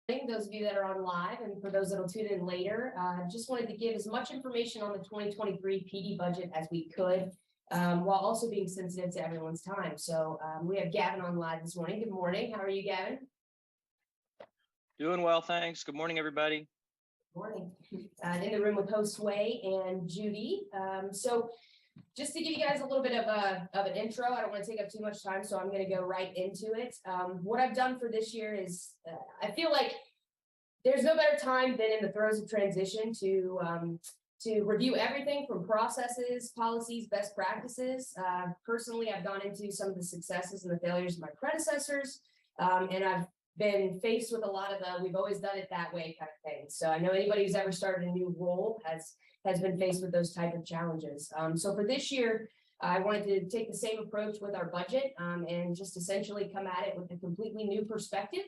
Those of you that are on live, and for those that will tune in later, just wanted to give as much information on the 2023 PD budget as we could, while also being sensitive to everyone's time. So we have Gavin on live this morning. Good morning. How are you, Gavin? Doing well, thanks. Good morning, everybody. Good morning. In the room with host Way and Judy. So just to give you guys a little bit of an intro, I don't want to take up too much time, so I'm going to go right into it. What I've done for this year is I feel like there's no better time than in the throes of transition to review everything from processes, policies, best practices. Personally, I've gone into some of the successes and the failures of my predecessors, and I've been faced with a lot of the we've always done it that way kind of thing. So I know anybody who's ever started a new role has been faced with those type of challenges. So for this year, I wanted to take the same approach with our budget and just essentially come at it with a completely new perspective.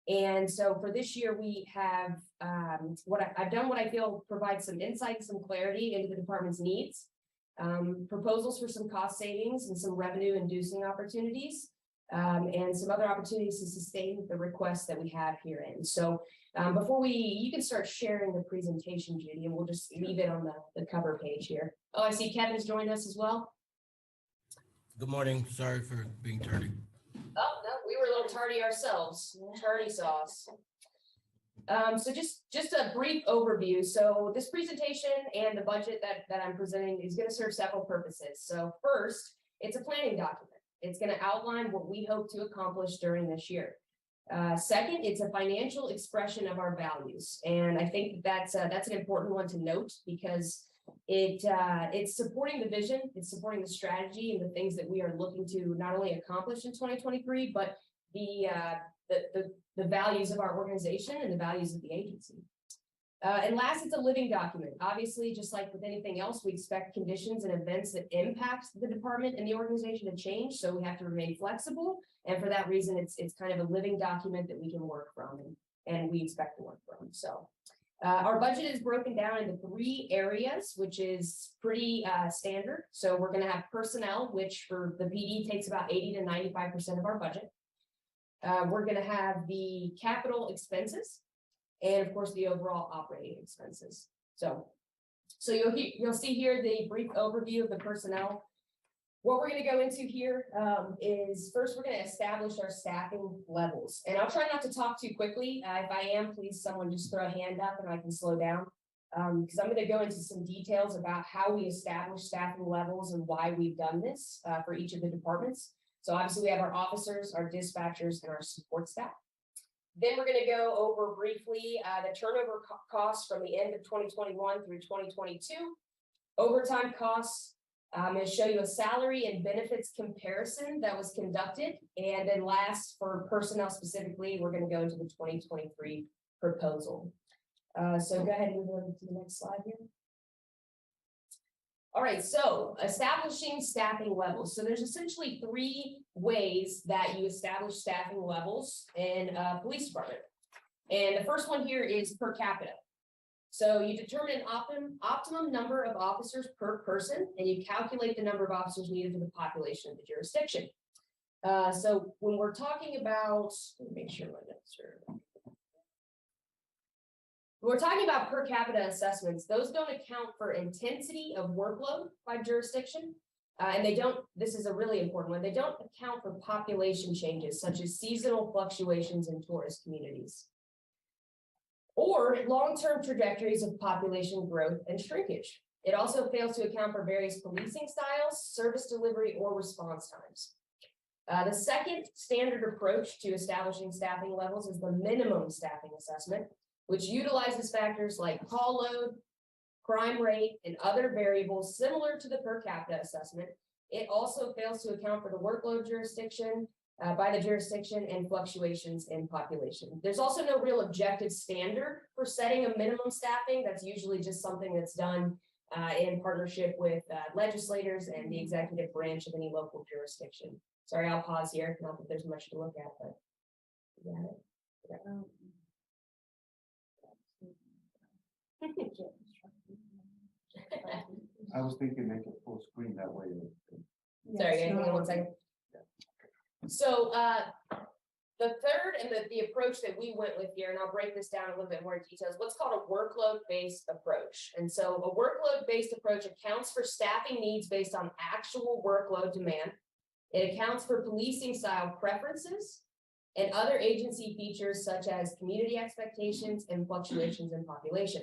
And so for this year, we have I've done what I feel provides some insight, some clarity into the department's needs, proposals for some cost savings and some revenue inducing opportunities, and some other opportunities to sustain the requests that we have herein. So before you can start sharing the presentation, Judy, and we'll just leave it on the cover page here. Oh, I see Kevin's joined us as well. Good morning. Sorry for being tardy. Oh, no, we were a little tardy ourselves. Tardy sauce. So just a brief overview. So this presentation and the budget that I'm presenting is going to serve several purposes. So first, it's a planning document. It's going to outline what we hope to accomplish during this year. Second, it's a financial expression of our values. And I think that's an important one to note because it's supporting the vision, it's supporting the strategy and the things that we are looking to not only accomplish in 2023, but the values of our organization and the values of the agency. And last, it's a living document. Obviously, just like with anything else, we expect conditions and events that impact the department and the organization to change. So we have to remain flexible. And for that reason, it's kind of a living document that we can work from and we expect to work from. So our budget is broken down into 3 areas, which is pretty standard. So we're going to have personnel, which for the PD takes about 80 to 95% of our budget. We're going to have the capital expenses, and of course the overall operating expenses. So you'll see here the brief overview of the personnel. What we're going to go into here is first we're going to establish our staffing levels, and I'll try not to talk too quickly. If I am, please someone just throw a hand up and I can slow down because I'm going to go into some details about how we establish staffing levels and why we've done this for each of the departments. So obviously we have our officers, our dispatchers, and our support staff. Then we're going to go over briefly the turnover costs from the end of 2021 through 2022, overtime costs. I'm going to show you a salary and benefits comparison that was conducted. And then last, for personnel specifically, we're going to go into the 2023 proposal. So go ahead and move on to the next slide here. All right, so establishing staffing levels. So there's essentially 3 ways that you establish staffing levels in a police department. And the first one here is per capita. So you determine an optimum number of officers per person, and you calculate the number of officers needed for the population of the jurisdiction. So when we're talking about, let me make sure my notes are. When we're talking about per capita assessments, those don't account for intensity of workload by jurisdiction. And they don't, this is a really important one, they don't account for population changes such as seasonal fluctuations in tourist communities or long-term trajectories of population growth and shrinkage. It also fails to account for various policing styles, service delivery, or response times. The second standard approach to establishing staffing levels is the minimum staffing assessment, which utilizes factors like call load, crime rate, and other variables similar to the per capita assessment. It also fails to account for the workload jurisdiction by the jurisdiction and fluctuations in population. There's also no real objective standard for setting a minimum staffing. That's usually just something that's done in partnership with legislators and the executive branch of any local jurisdiction. Sorry, I'll pause here. Not that there's much to look at, but you got it. Yeah. I was thinking make it full screen that way. Sorry, hang on one second. So The third and the approach that we went with here, and I'll break this down a little bit more in detail, is what's called a workload-based approach. And so a workload-based approach accounts for staffing needs based on actual workload demand. It accounts for policing style preferences and other agency features such as community expectations and fluctuations in population.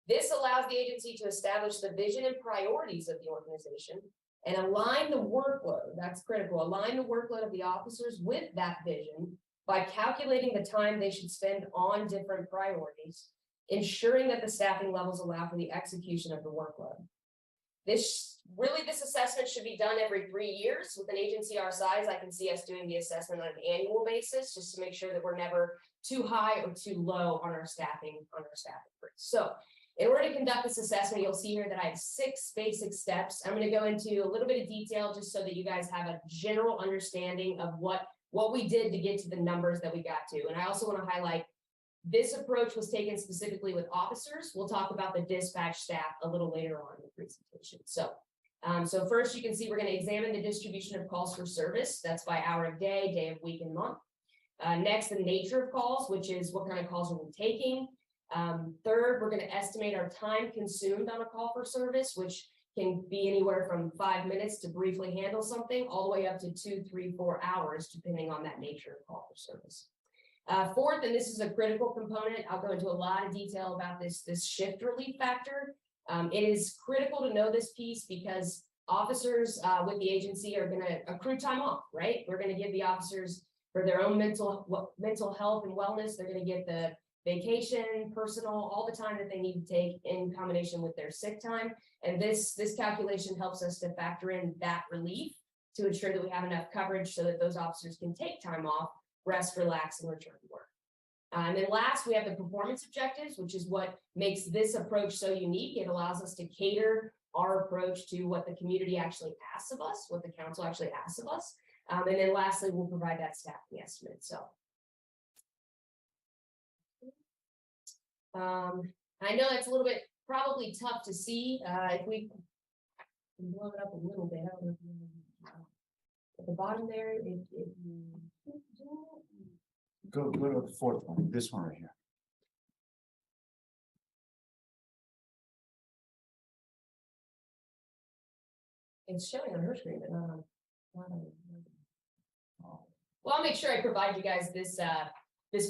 This allows the agency to establish the vision and priorities of the organization and align the workload, that's critical, align the workload of the officers with that vision by calculating the time they should spend on different priorities, ensuring that the staffing levels allow for the execution of the workload. This assessment should be done every 3 years. With an agency our size, I can see us doing the assessment on an annual basis, just to make sure that we're never too high or too low on our staffing freeze. So in order to conduct this assessment, you'll see here that I have 6 basic steps. I'm going to go into a little bit of detail just so that you guys have a general understanding of what we did to get to the numbers that we got to. And I also want to highlight this approach was taken specifically with officers. We'll talk about the dispatch staff a little later on in the presentation. So first you can see we're going to examine the distribution of calls for service. That's by hour of day, day of week, and month. Next, the nature of calls, which is what kind of calls are we taking. Third, we're going to estimate our time consumed on a call for service, which can be anywhere from 5 minutes to briefly handle something, all the way up to 2, 3, 4 hours, depending on that nature of call for service. Fourth, and this is a critical component, I'll go into a lot of detail about this shift relief factor. It is critical to know this piece because officers with the agency are going to accrue time off, right? We're going to give the officers for their own mental health and wellness. They're going to get the vacation, personal, all the time that they need to take in combination with their sick time. And this calculation helps us to factor in that relief to ensure that we have enough coverage so that those officers can take time off, rest, relax, and return to work. And then last, we have the performance objectives, which is what makes this approach so unique. It allows us to cater our approach to what the community actually asks of us, what the council actually asks of us. And then lastly, we'll provide that staffing estimate. So I know it's a little bit probably tough to see if we can blow it up a little bit. I don't know if you at the bottom there, Go to the fourth one, this one right here. it's showing on her screen, but not on. Well, I'll make sure I provide you guys this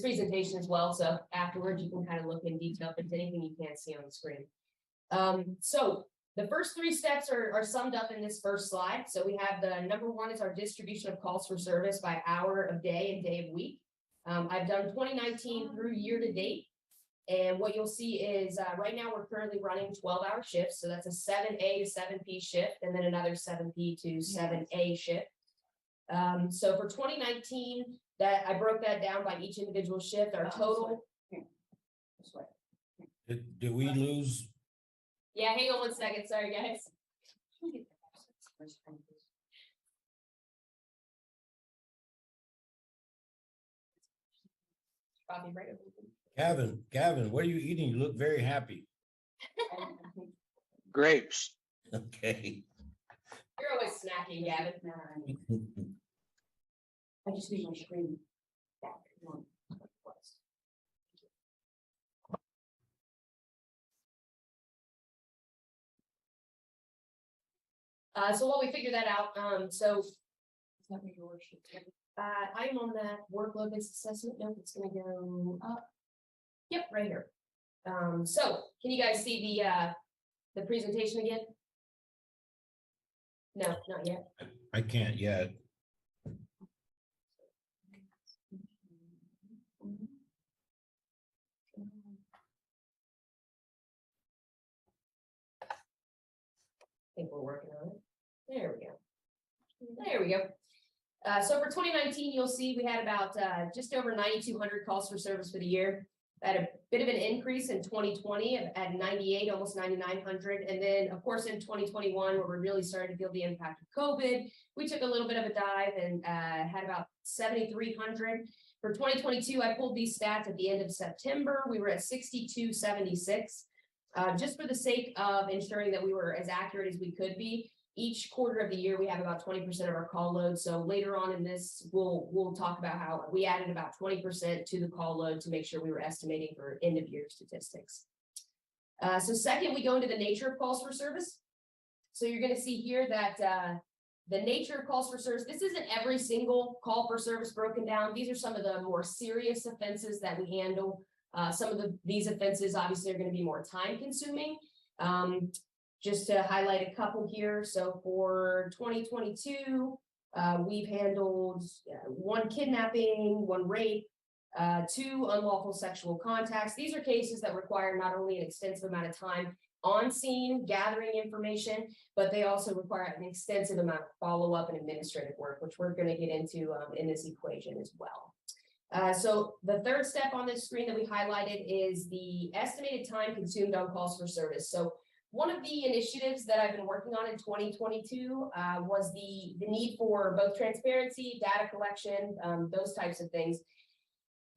presentation as well. So afterwards, you can kind of look in detail if there's anything you can't see on the screen. So the first 3 steps are summed up in this first slide. So we have the number 1 is our distribution of calls for service by hour of day and day of week. I've done 2019 through year to date. And what you'll see is right now we're currently running 12-hour shifts. So that's a 7A to 7P shift and then another 7P to 7A shift. So for 2019, that I broke that down by each individual shift. Our total. Did we lose? Yeah, hang on 1 second. Sorry, guys. Coffee break. Gavin, what are you eating? You look very happy. Grapes. Okay. You're always snacking, Gavin. I just need my screen. So while we figure that out, I'm on that workload based assessment. Nope, it's gonna go up. Yep, right here. So can you guys see the presentation again? No, not yet. I can't yet. I think we're working on it. There we go. There we go. So for 2019, you'll see we had about just over 9,200 calls for service for the year. Had a bit of an increase in 2020 at 98, almost 9,900. And then, of course, in 2021, where we really started to feel the impact of COVID, we took a little bit of a dive and had about 7,300. For 2022, I pulled these stats at the end of September. We were at 6,276. Just for the sake of ensuring that we were as accurate as we could be, each quarter of the year, we have about 20% of our call load. So later on in this, we'll talk about how we added about 20% to the call load to make sure we were estimating for end of year statistics. So second, we go into the nature of calls for service. So you're going to see here that the nature of calls for service, this isn't every single call for service broken down. These are some of the more serious offenses that we handle. Some of these offenses obviously are going to be more time consuming. Just to highlight a couple here. So for 2022, we've handled 1 kidnapping, 1 rape, 2 unlawful sexual contacts. These are cases that require not only an extensive amount of time on scene gathering information, but they also require an extensive amount of follow-up and administrative work, which we're going to get into in this equation as well. So the third step on this screen that we highlighted is the estimated time consumed on calls for service. So one of the initiatives that I've been working on in 2022 was the need for both transparency, data collection, those types of things.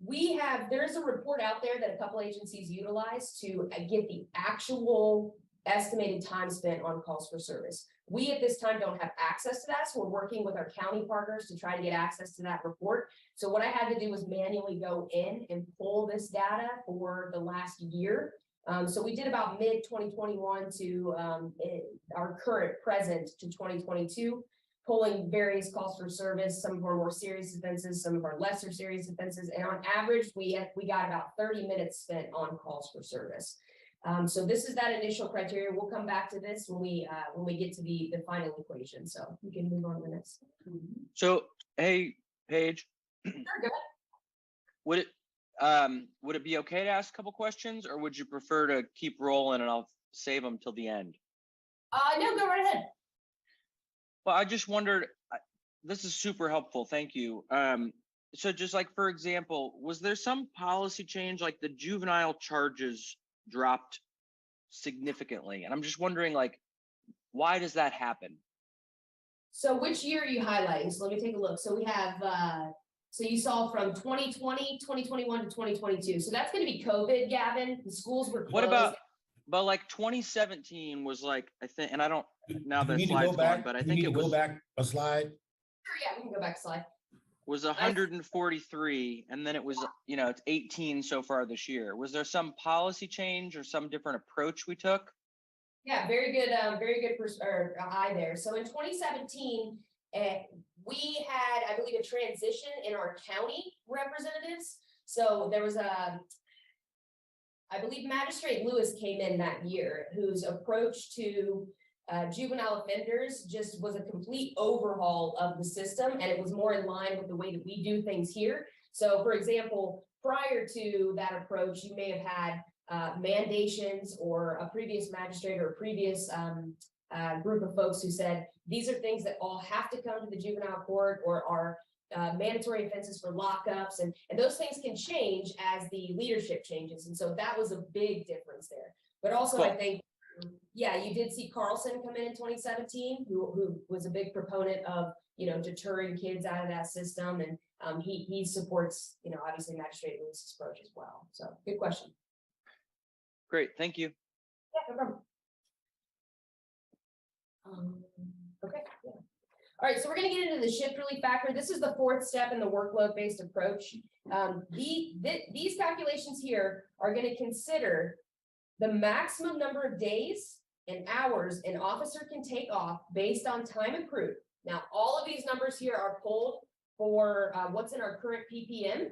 There's a report out there that a couple agencies utilize to get the actual estimated time spent on calls for service. We at this time don't have access to that, so we're working with our county partners to try to get access to that report. So what I had to do was manually go in and pull this data for the last year. So we did about mid 2021 to our current present to 2022. Pulling various calls for service, some of our more serious offenses, some of our lesser serious offenses, and on average, we got about 30 minutes spent on calls for service. So this is that initial criteria. We'll come back to this when we get to the final equation. So we can move on to the next. So, hey, Paige, Sure, go ahead. would it be okay to ask a couple questions, or would you prefer to keep rolling and I'll save them till the end? No, go right ahead. Well, I just wondered, this is super helpful. Thank you. So just like, for example, was there some policy change, like the juvenile charges dropped significantly? And I'm just wondering, like, why does that happen? So which year are you highlighting? So let me take a look. So we have, so you saw from 2020, 2021 to 2022. So that's going to be COVID, Gavin. The schools were closed. But like 2017 was like, I think, and I don't, now Do the we need to slide's go back? gone, but I Do we think need it to go was, back a slide. Sure, yeah, we can go back a slide. was 143, and then it was, it's 18 so far this year. Was there some policy change or some different approach we took? Yeah, very good eye there. So in 2017, we had, I believe, a transition in our county representatives. So there was I believe Magistrate Lewis came in that year, whose approach to juvenile offenders just was a complete overhaul of the system, and it was more in line with the way that we do things here. So, for example, prior to that approach, you may have had mandations or a previous magistrate or a previous group of folks who said, these are things that all have to come to the juvenile court or are mandatory offenses for lockups, and those things can change as the leadership changes. And so that was a big difference there. But also, cool. I think, yeah, you did see Carlson come in 2017, who was a big proponent of, deterring kids out of that system. And he supports, obviously Magistrate Lewis's approach as well. So good question. Great, thank you. Yeah, no problem. Okay, yeah. All right, so we're going to get into the shift relief factor. This is the fourth step in the workload-based approach. These calculations here are going to consider the maximum number of days and hours an officer can take off based on time accrued. Now, all of these numbers here are pulled for what's in our current PPM.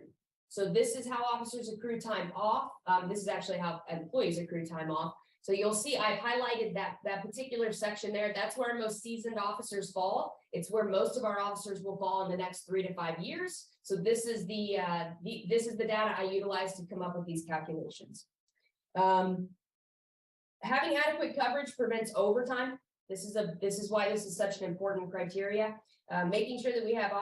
So this is how officers accrue time off. This is actually how employees accrue time off. So you'll see I've highlighted that particular section there. That's where most seasoned officers fall. It's where most of our officers will fall in the next 3 to 5 years. So this is the data I utilize to come up with these calculations. Having adequate coverage prevents overtime. This is why this is such an important criteria. Making sure that we have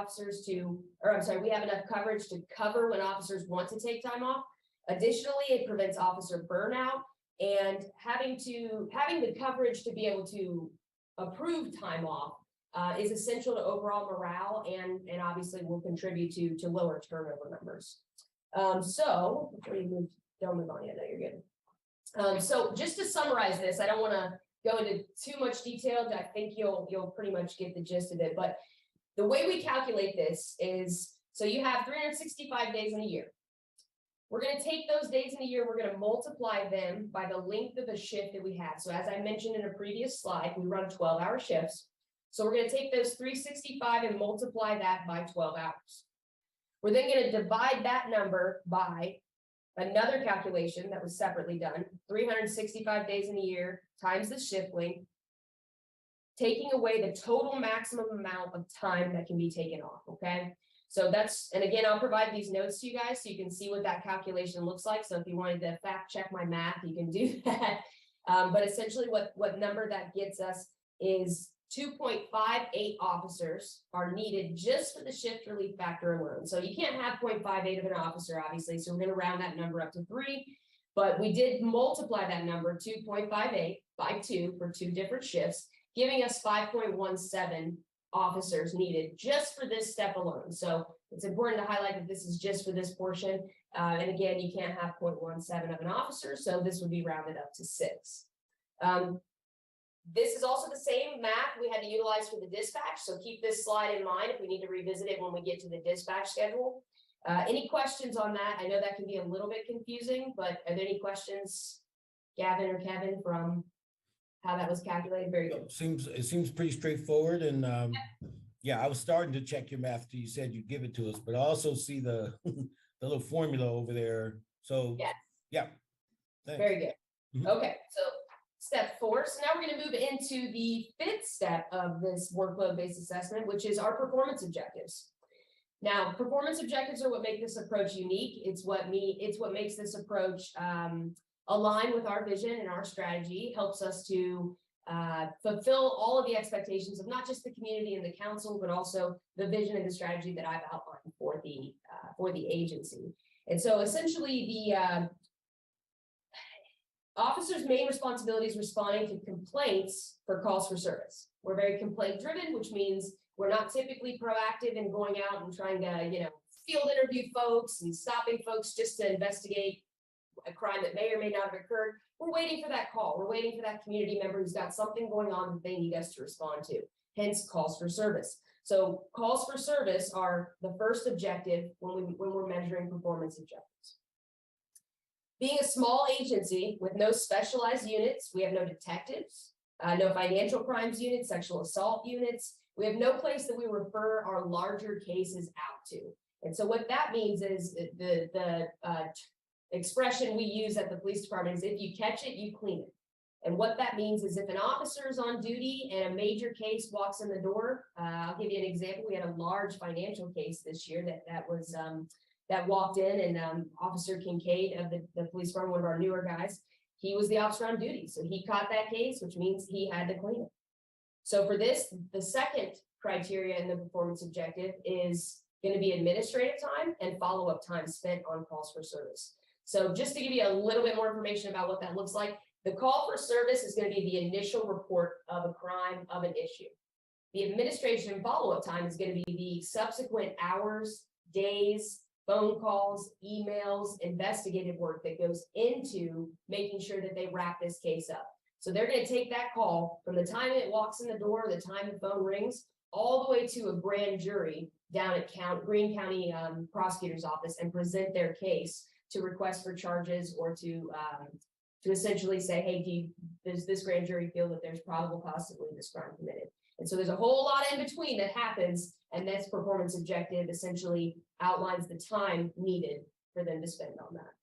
we have enough coverage to cover when officers want to take time off. Additionally, it prevents officer burnout. And having the coverage to be able to approve time off is essential to overall morale and obviously will contribute to lower turnover numbers. So before you don't move on yet, no, you're good. So just to summarize this, I don't want to go into too much detail. I think you'll pretty much get the gist of it. But the way we calculate this is, so you have 365 days in a year. We're going to take those days in a year, we're going to multiply them by the length of the shift that we have. So as I mentioned in a previous slide, we run 12-hour shifts. So we're going to take those 365 and multiply that by 12 hours. We're then going to divide that number by another calculation that was separately done, 365 days in a year times the shift length, taking away the total maximum amount of time that can be taken off, okay? So that's, and again, I'll provide these notes to you guys so you can see what that calculation looks like. So if you wanted to fact check my math, you can do that. But essentially what number that gets us is 2.58 officers are needed just for the shift relief factor alone. So you can't have 0.58 of an officer, obviously. So we're going to round that number up to 3. But we did multiply that number, 2.58 by 2 for 2 different shifts, giving us 5.17 officers needed just for this step alone. So it's important to highlight that this is just for this portion. And again, you can't have 0.17 of an officer. So this would be rounded up to 6. This is also the same math we had to utilize for the dispatch. So keep this slide in mind if we need to revisit it when we get to the dispatch schedule. Any questions on that? I know that can be a little bit confusing, but are there any questions, Gavin or Kevin, from how that was calculated? Very good. It seems pretty straightforward, and yeah, I was starting to check your math till you said you'd give it to us, but I also see the the little formula over there. So Yes. yeah, thanks. Very good. Mhm. Okay, so step 4. So now we're going to move into the 5th step of this workload-based assessment, which is our performance objectives. Now, performance objectives are what make this approach unique. It's what makes this approach align with our vision and our strategy, helps us to fulfill all of the expectations of not just the community and the council, but also the vision and the strategy that I've outlined for the agency. And so essentially the officers' main responsibility is responding to complaints for calls for service. We're very complaint driven, which means we're not typically proactive in going out and trying to, field interview folks and stopping folks just to investigate a crime that may or may not have occurred. We're waiting for that call. We're waiting for that community member who's got something going on that they need us to respond to, hence calls for service. So calls for service are the first objective when we're measuring performance objectives. Being a small agency with no specialized units, we have no detectives, no financial crimes units, sexual assault units. We have no place that we refer our larger cases out to. And so what that means is the expression we use at the police department is if you catch it, you clean it. And what that means is if an officer is on duty and a major case walks in the door, I'll give you an example. We had a large financial case this year that walked in, and Officer Kincaid of the police department, one of our newer guys, he was the officer on duty. So he caught that case, which means he had to clean it. So for this, the second criteria in the performance objective is going to be administrative time and follow-up time spent on calls for service. So just to give you a little bit more information about what that looks like, the call for service is going to be the initial report of a crime, of an issue. The administration and follow-up time is going to be the subsequent hours, days, phone calls, emails, investigative work that goes into making sure that they wrap this case up. So they're going to take that call from the time it walks in the door, the time the phone rings, all the way to a grand jury down at Greene County prosecutor's office and present their case to request for charges or to essentially say, hey, does this grand jury feel that there's probable cause to believe this crime committed? And so there's a whole lot in between that happens, and this performance objective essentially outlines the time needed for them to spend on that.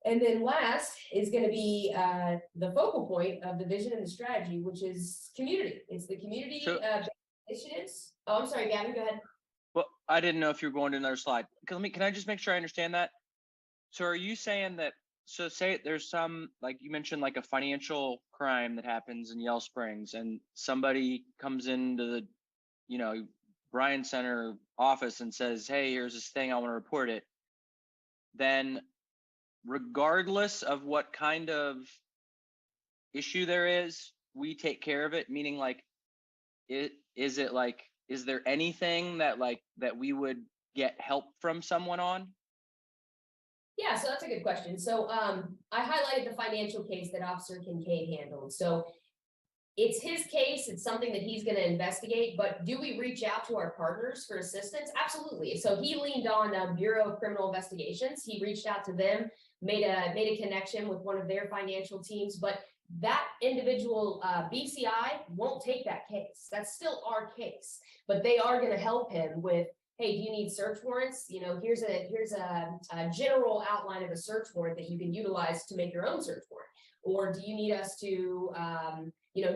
And then last is going to be the focal point of the vision and the strategy, which is community. It's the community initiatives. Oh, I'm sorry, Gavin, go ahead. Well, I didn't know if you were going to another slide. Can I just make sure I understand that? So are you saying that, so say there's some, like you mentioned, like a financial crime that happens in Yell Springs, and somebody comes into the, Bryan Center office and says, hey, here's this thing, I want to report it. Then regardless of what kind of issue there is, we take care of it, meaning like, is there anything that we would get help from someone on? Yeah, so that's a good question. So I highlighted the financial case that Officer Kincaid handled. So it's his case, it's something that he's going to investigate, but do we reach out to our partners for assistance? Absolutely. So he leaned on Bureau of Criminal Investigations. He reached out to them, made a connection with one of their financial teams, but that individual BCI won't take that case. That's still our case, but they are going to help him with, hey, do you need search warrants? You know, here's a general outline of a search warrant that you can utilize to make your own search warrant. Or do you need us to,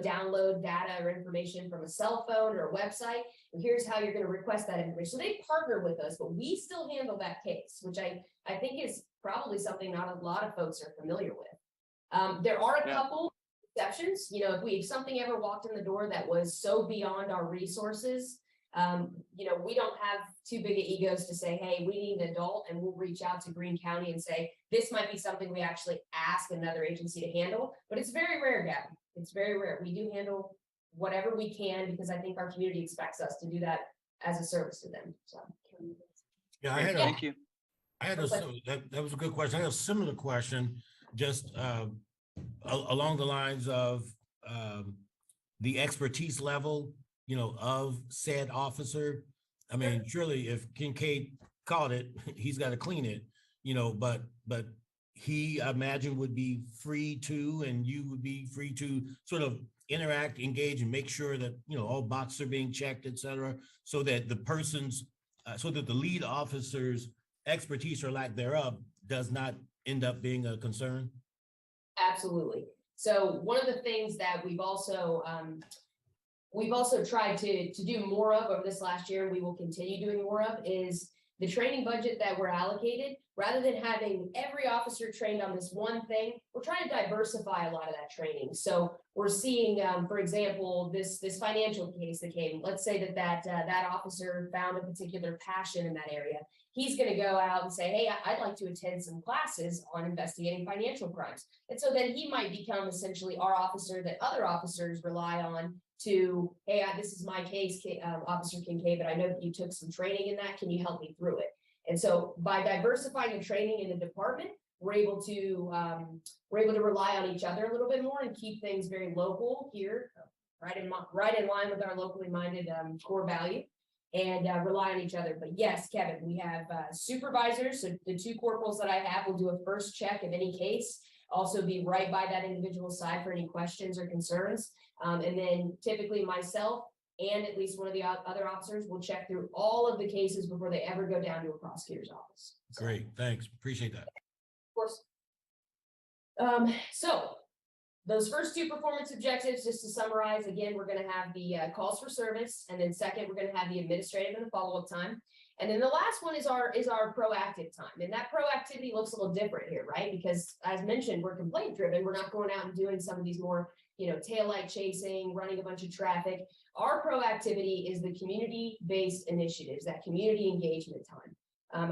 download data or information from a cell phone or a website? And here's how you're going to request that information. So they partner with us, but we still handle that case, which I think is probably something not a lot of folks are familiar with. There are a couple exceptions. You know, if something ever walked in the door that was so beyond our resources, we don't have too big of egos to say, hey, we need an adult, and we'll reach out to Greene County and say, this might be something we actually ask another agency to handle, but it's very rare, Gavin. It's very rare. We do handle whatever we can because I think our community expects us to do that as a service to them. So, Yeah, Thank you. that was a good question. I had a similar question, just along the lines of the expertise level, of said officer. I mean, surely if Kincaid caught it, he's got to clean it, but he, I imagine, would be free to, and you would be free to sort of interact, engage, and make sure that, all boxes are being checked, et cetera, so that the lead officer's expertise or lack thereof does not end up being a concern. Absolutely. So one of the things that we've also tried to do more of over this last year, and we will continue doing more of, is the training budget that we're allocated. Rather than having every officer trained on this one thing, we're trying to diversify a lot of that training. So we're seeing, for example, this financial case that came. Let's say that officer found a particular passion in that area. He's going to go out and say, hey, I'd like to attend some classes on investigating financial crimes. And so then he might become essentially our officer that other officers rely on to, hey, this is my case, Officer Kincaid, but I know that you took some training in that. Can you help me through it? And so by diversifying the training in the department, we're able to rely on each other a little bit more and keep things very local here, right in line with our locally minded core value, and rely on each other. But yes, Kevin, we have supervisors. So the two corporals that I have will do a first check of any case, also be right by that individual's side for any questions or concerns. And then typically myself and at least one of the other officers will check through all of the cases before they ever go down to a prosecutor's office. So, great, thanks, appreciate that. Of course. So those first two performance objectives, just to summarize, again, we're going to have the calls for service, and then second, we're going to have the administrative and the follow-up time. And then the last one is our proactive time. And that proactivity looks a little different here, right? Because as mentioned, we're complaint driven. We're not going out and doing some of these more, taillight chasing, running a bunch of traffic. Our proactivity is the community-based initiatives, that community engagement time.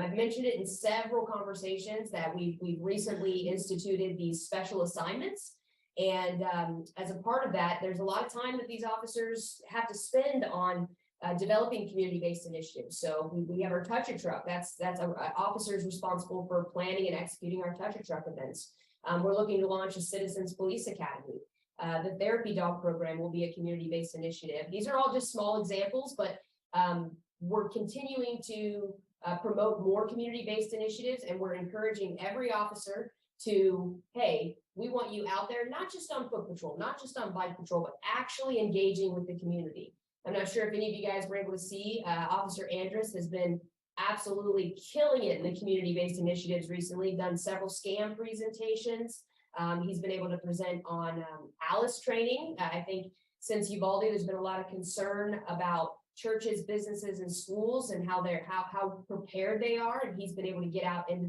I've mentioned it in several conversations that we've recently instituted these special assignments. And as a part of that, there's a lot of time that these officers have to spend on developing community-based initiatives. So we have our Touch a Truck. That's our officers responsible for planning and executing our Touch a Truck events. We're looking to launch a Citizens Police Academy. The Therapy Dog program will be a community-based initiative. These are all just small examples, but we're continuing to promote more community-based initiatives, and we're encouraging every officer to, hey, we want you out there, not just on foot patrol, not just on bike patrol, but actually engaging with the community. I'm not sure if any of you guys were able to see, Officer Andrus has been absolutely killing it in the community-based initiatives recently, done several scam presentations. He's been able to present on Alice training. I think since Uvalde, there's been a lot of concern about churches, businesses, and schools and how prepared they are. And he's been able to get out into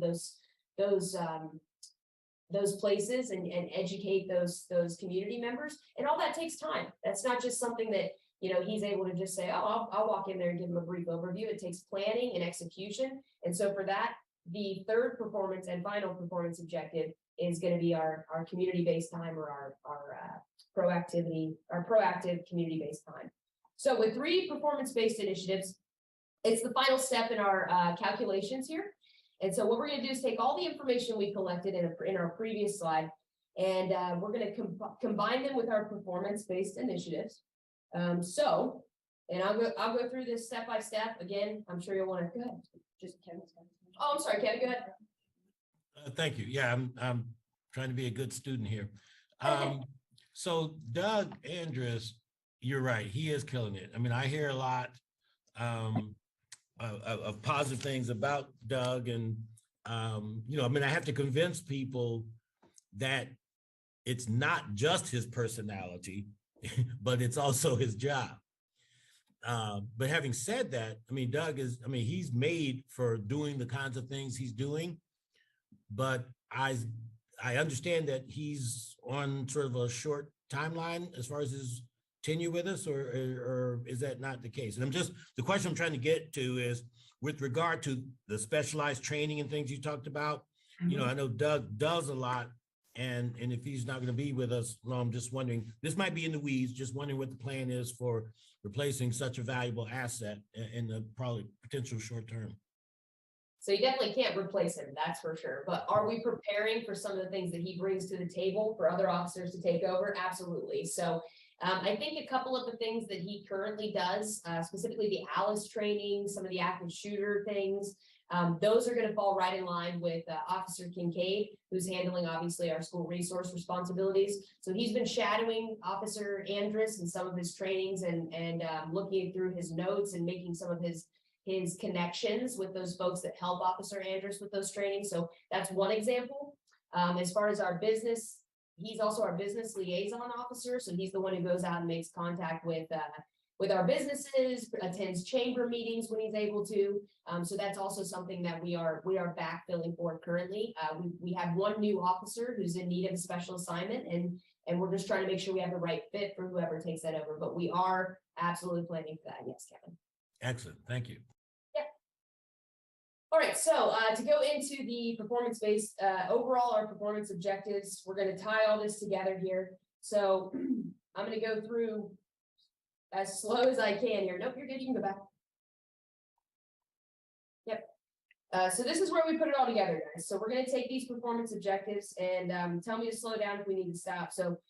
those places and educate those community members. And all that takes time. That's not just something that, he's able to just say, oh, I'll walk in there and give him a brief overview. It takes planning and execution. And so for that, the third performance and final performance objective is going to be our community-based time, or our proactive community-based time. So with 3 performance-based initiatives, it's the final step in our calculations here. And so what we're gonna do is take all the information we collected in our previous slide, and we're gonna combine them with our performance-based initiatives. And I'll go through this step by step. Again, I'm sure you'll want to, go ahead. Just Kevin. Oh, I'm sorry, Kevin, go ahead. Thank you. Yeah, I'm trying to be a good student here. So Doug Andrus, you're right. He is killing it. I mean, I hear a lot of positive things about Doug, and I mean, I have to convince people that it's not just his personality, but it's also his job. But having said that, I mean, he's made for doing the kinds of things he's doing, but I understand that he's on sort of a short timeline as far as his tenure with us, or is that not the case? And the question I'm trying to get to is with regard to the specialized training and things you talked about. I know Doug does a lot, and if he's not going to be with us long, I'm just wondering, this might be in the weeds, just wondering what the plan is for replacing such a valuable asset in the probably potential short term. So you definitely can't replace him, that's for sure. But are we preparing for some of the things that he brings to the table for other officers to take over? Absolutely. So I think a couple of the things that he currently does, specifically the Alice training, some of the active shooter things, those are going to fall right in line with Officer Kincaid, who's handling obviously our school resource responsibilities. So he's been shadowing Officer Andrus in some of his trainings and looking through his notes and making some of his connections with those folks that help Officer Andrus with those trainings. So that's one example. As far as our business, he's also our business liaison officer. So he's the one who goes out and makes contact with our businesses, attends chamber meetings when he's able to. So that's also something that we are backfilling for currently. We have one new officer who's in need of a special assignment, and we're just trying to make sure we have the right fit for whoever takes that over. But we are absolutely planning for that. Yes, Kevin. Excellent. Thank you. All right, so to go into the performance-based, overall our performance objectives, we're going to tie all this together here. So I'm going to go through as slow as I can here. Nope, you're good. You can go back. Yep. So this is where we put it all together, guys. So we're going to take these performance objectives and tell me to slow down if we need to stop. So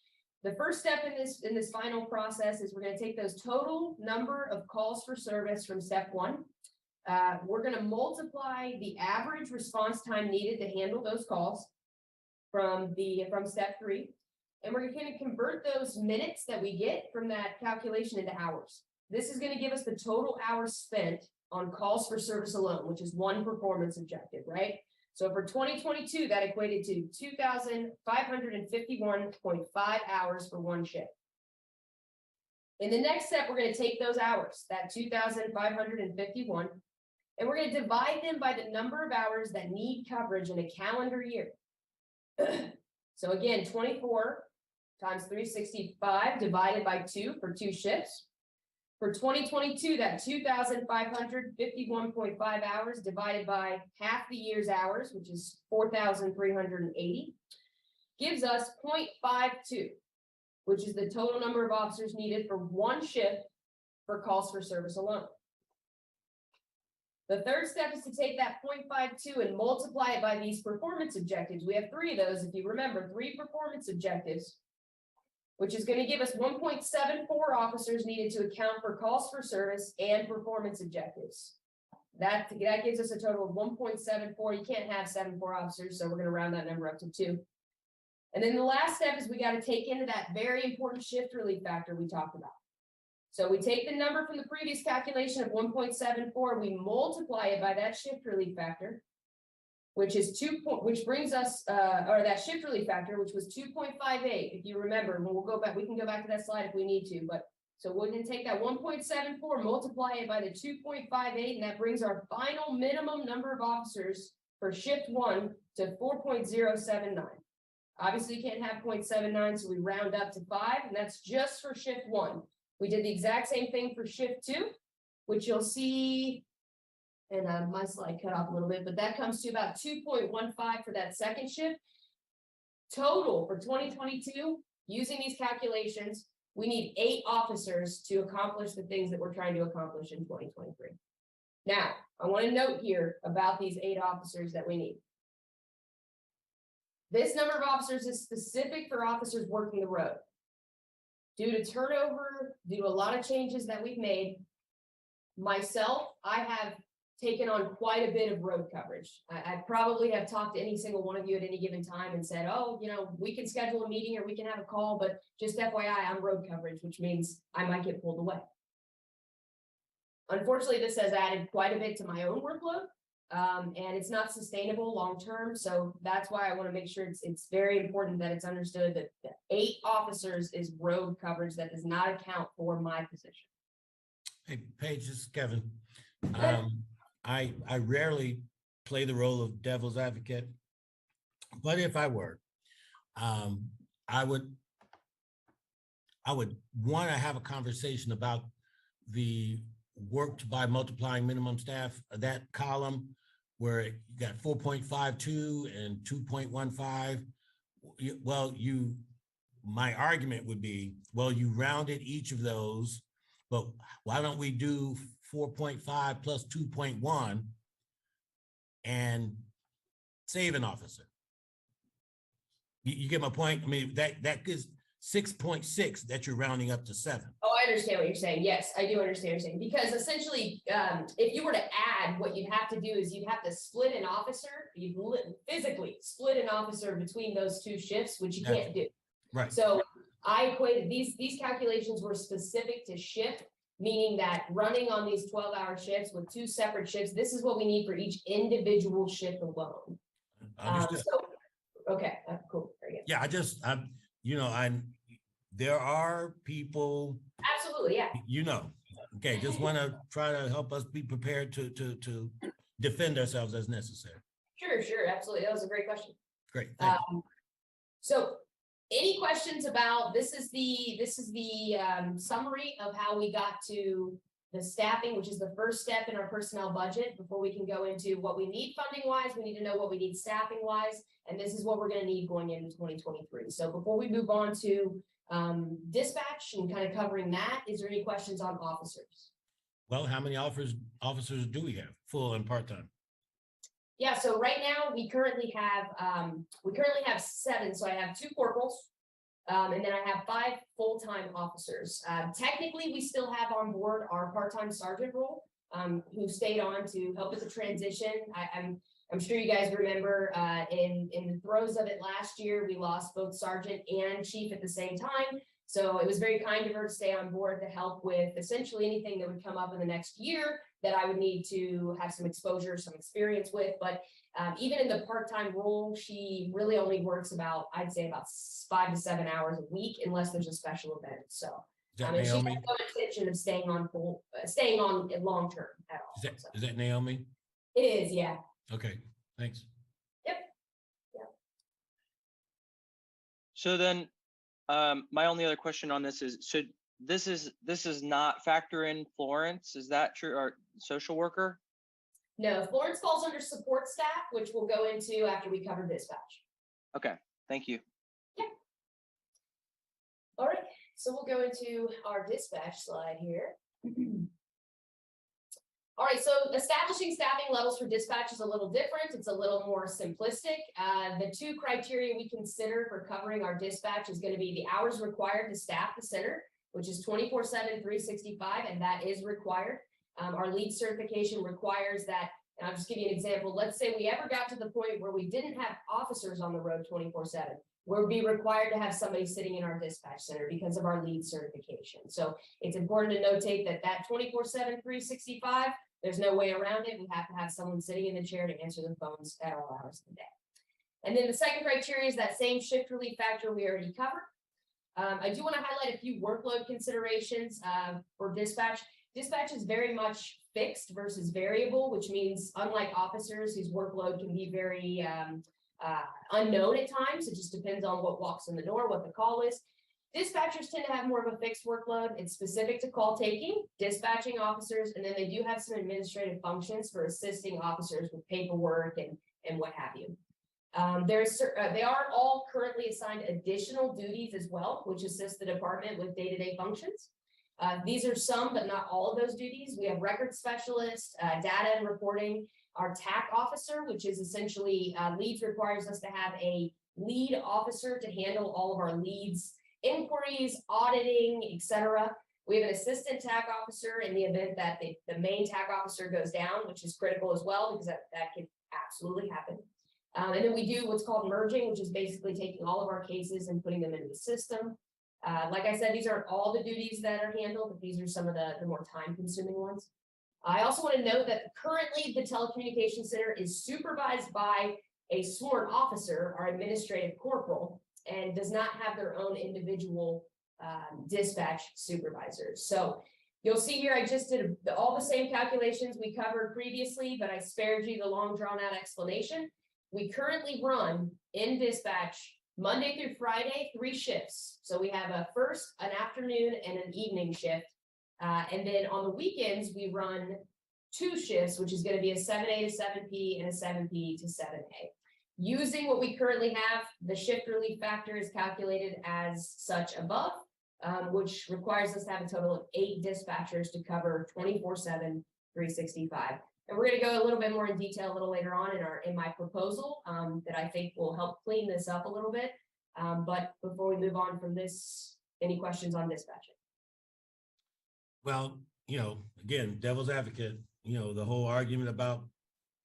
the first step in this final process is we're going to take those total number of calls for service from step 1. We're going to multiply the average response time needed to handle those calls from step 3. And we're going to convert those minutes that we get from that calculation into hours. This is going to give us the total hours spent on calls for service alone, which is one performance objective, right? So for 2022, that equated to 2,551.5 hours for one shift. In the next step, we're going to take those hours, that 2,551, and we're going to divide them by the number of hours that need coverage in a calendar year. So again, 24 times 365 divided by 2 for 2 shifts. For 2022, that 2,551.5 hours divided by half the year's hours, which is 4,380, gives us 0.52, which is the total number of officers needed for one shift for calls for service alone. The third step is to take that 0.52 and multiply it by these performance objectives. We have 3 of those, if you remember, 3 performance objectives, which is going to give us 1.74 officers needed to account for calls for service and performance objectives. That gives us a total of 1.74. You can't have 74 officers, so we're going to round that number up to 2. And then the last step is we got to take into that very important shift relief factor we talked about. So we take the number from the previous calculation of 1.74, we multiply it by that shift relief factor, which is which brings us, or that shift relief factor, which was 2.58. If you remember, we'll go back, we can go back to that slide if we need to, but so we're going to take that 1.74, multiply it by the 2.58, and that brings our final minimum number of officers for shift 1 to 4.079. Obviously, you can't have 0.79, so we round up to 5, and that's just for shift 1. We did the exact same thing for shift 2, which you'll see, and my slide cut off a little bit, but that comes to about 2.15 for that second shift. Total for 2022, using these calculations, we need 8 officers to accomplish the things that we're trying to accomplish in 2023. Now, I want to note here about these 8 officers that we need. This number of officers is specific for officers working the road. Due to turnover, due to a lot of changes that we've made, myself, I have taken on quite a bit of road coverage. I probably have talked to any single one of you at any given time and said, oh, we can schedule a meeting or we can have a call, but just FYI, I'm road coverage, which means I might get pulled away. Unfortunately, this has added quite a bit to my own workload, and it's not sustainable long-term. So that's why I want to make sure it's very important that it's understood that the 8 officers is road coverage that does not account for my position. Hey, Paige, this is Kevin. I rarely play the role of devil's advocate, but if I were, I would want to have a conversation about the worked by multiplying minimum staff, that column where you got 4.52 and 2.15. Well, my argument would be, well, you rounded each of those, but why don't we do 4.5 plus 2.1 and save an officer? You get my point? I mean, that gives 6.6 that you're rounding up to 7. Oh, I understand what you're saying. Yes, I do understand what you're saying. Because essentially, if you were to add, what you'd have to do is you'd have to split an officer. You'd physically split an officer between those 2 shifts, which you can't do. Right. So I equated these calculations were specific to shift, meaning that running on these 12-hour shifts with 2 separate shifts, this is what we need for each individual shift alone. Understood. Okay, cool. Very good. Yeah, there are people. Absolutely, yeah. Okay, just want to try to help us be prepared to defend ourselves as necessary. Sure, absolutely. That was a great question. Great. Thank you. So any questions about, this is the summary of how we got to the staffing, which is the first step in our personnel budget. Before we can go into what we need funding wise, we need to know what we need staffing wise, and this is what we're going to need going into 2023. So before we move on to dispatch and kind of covering that, is there any questions on officers? Well, how many officers do we have, full and part-time? Yeah, so right now we currently have 7. So I have 2 corporals, and then I have 5 full-time officers. Technically, we still have on board our part-time sergeant role, who stayed on to help with the transition. I'm sure you guys remember in the throes of it last year, we lost both sergeant and chief at the same time. So it was very kind of her to stay on board to help with essentially anything that would come up in the next year that I would need to have some exposure, some experience with. But even in the part-time role, she really only works I'd say about 5 to 7 hours a week, unless there's a special event. So Is that she has no Naomi? intention of staying on long-term at all. Is that Naomi? It is, yeah. Okay, thanks. So then, my only other question on this is, so this is not factor in Florence, is that true, or social worker? No, Florence falls under support staff, which we'll go into after we cover dispatch. Okay, thank you. All right, so we'll go into our dispatch slide here. All right, so establishing staffing levels for dispatch is a little different. It's a little more simplistic. The 2 criteria we consider for covering our dispatch is going to be the hours required to staff the center, which is 24/7, 365, and that is required. Our lead certification requires that, and I'll just give you an example. Let's say we ever got to the point where we didn't have officers on the road 24/7. We'll be required to have somebody sitting in our dispatch center because of our lead certification. So it's important to notate that 24/7, 365, there's no way around it. We have to have someone sitting in the chair to answer the phones at all hours of the day. And then the second criteria is that same shift relief factor we already covered. I do want to highlight a few workload considerations for dispatch. Dispatch is very much fixed versus variable, which means unlike officers whose workload can be very unknown at times, it just depends on what walks in the door, what the call is. Dispatchers tend to have more of a fixed workload. It's specific to call taking, dispatching officers, and then they do have some administrative functions for assisting officers with paperwork and what have you. They are all currently assigned additional duties as well, which assist the department with day-to-day functions. These are some, but not all of those duties. We have record specialists, data and reporting, our TAC officer, which is essentially leads requires us to have a lead officer to handle all of our leads, inquiries, auditing, etc. We have an assistant TAC officer in the event that the main TAC officer goes down, which is critical as well, because that can absolutely happen. And then we do what's called merging, which is basically taking all of our cases and putting them into the system. Like I said, these aren't all the duties that are handled, but these are some of the more time-consuming ones. I also want to note that currently the telecommunications center is supervised by a sworn officer, our administrative corporal, and does not have their own individual dispatch supervisors. So you'll see here, I just did all the same calculations we covered previously, but I spared you the long drawn-out explanation. We currently run in dispatch Monday through Friday, 3 shifts. So we have a first, an afternoon, and an evening shift. And then on the weekends, we run 2 shifts, which is going to be a 7A to 7P and a 7P to 7A. Using what we currently have, the shift relief factor is calculated as such above, which requires us to have a total of 8 dispatchers to cover 24/7, 365. And we're going to go a little bit more in detail a little later on in my proposal that I think will help clean this up a little bit. But before we move on from this, any questions on dispatching? Well, again, devil's advocate, the whole argument about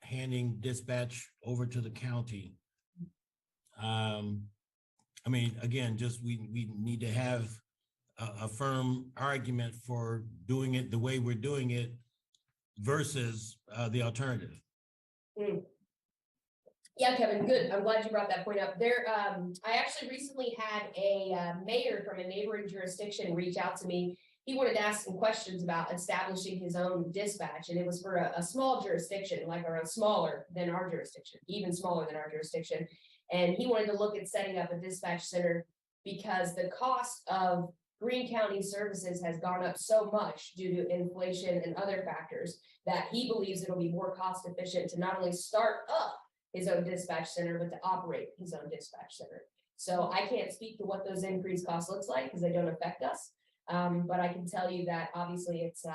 handing dispatch over to the county. I mean, again, just we need to have a firm argument for doing it the way we're doing it versus the alternative. Yeah, Kevin, good. I'm glad you brought that point up. I actually recently had a mayor from a neighboring jurisdiction reach out to me. He wanted to ask some questions about establishing his own dispatch, and it was for a small jurisdiction, like around smaller than our jurisdiction, even smaller than our jurisdiction. And he wanted to look at setting up a dispatch center because the cost of Greene County services has gone up so much due to inflation and other factors that he believes it'll be more cost efficient to not only start up his own dispatch center, but to operate his own dispatch center. So I can't speak to what those increased costs looks like because they don't affect us. But I can tell you that obviously it's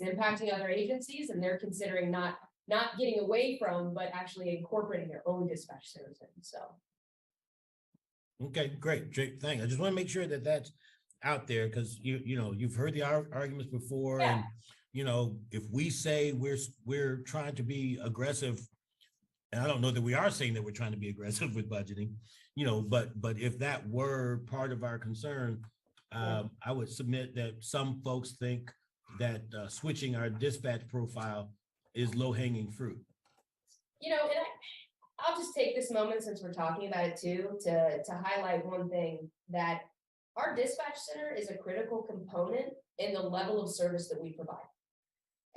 impacting other agencies, and they're considering not getting away from, but actually incorporating their own dispatch centers in. So. Okay, great, thing. I just want to make sure that that's out there because you've heard the arguments before, Yeah. and if we say we're trying to be aggressive, and I don't know that we are saying that we're trying to be aggressive with budgeting, but if that were part of our concern, I would submit that some folks think that switching our dispatch profile is low-hanging fruit. And I'll just take this moment since we're talking about it too, to highlight one thing, that our dispatch center is a critical component in the level of service that we provide.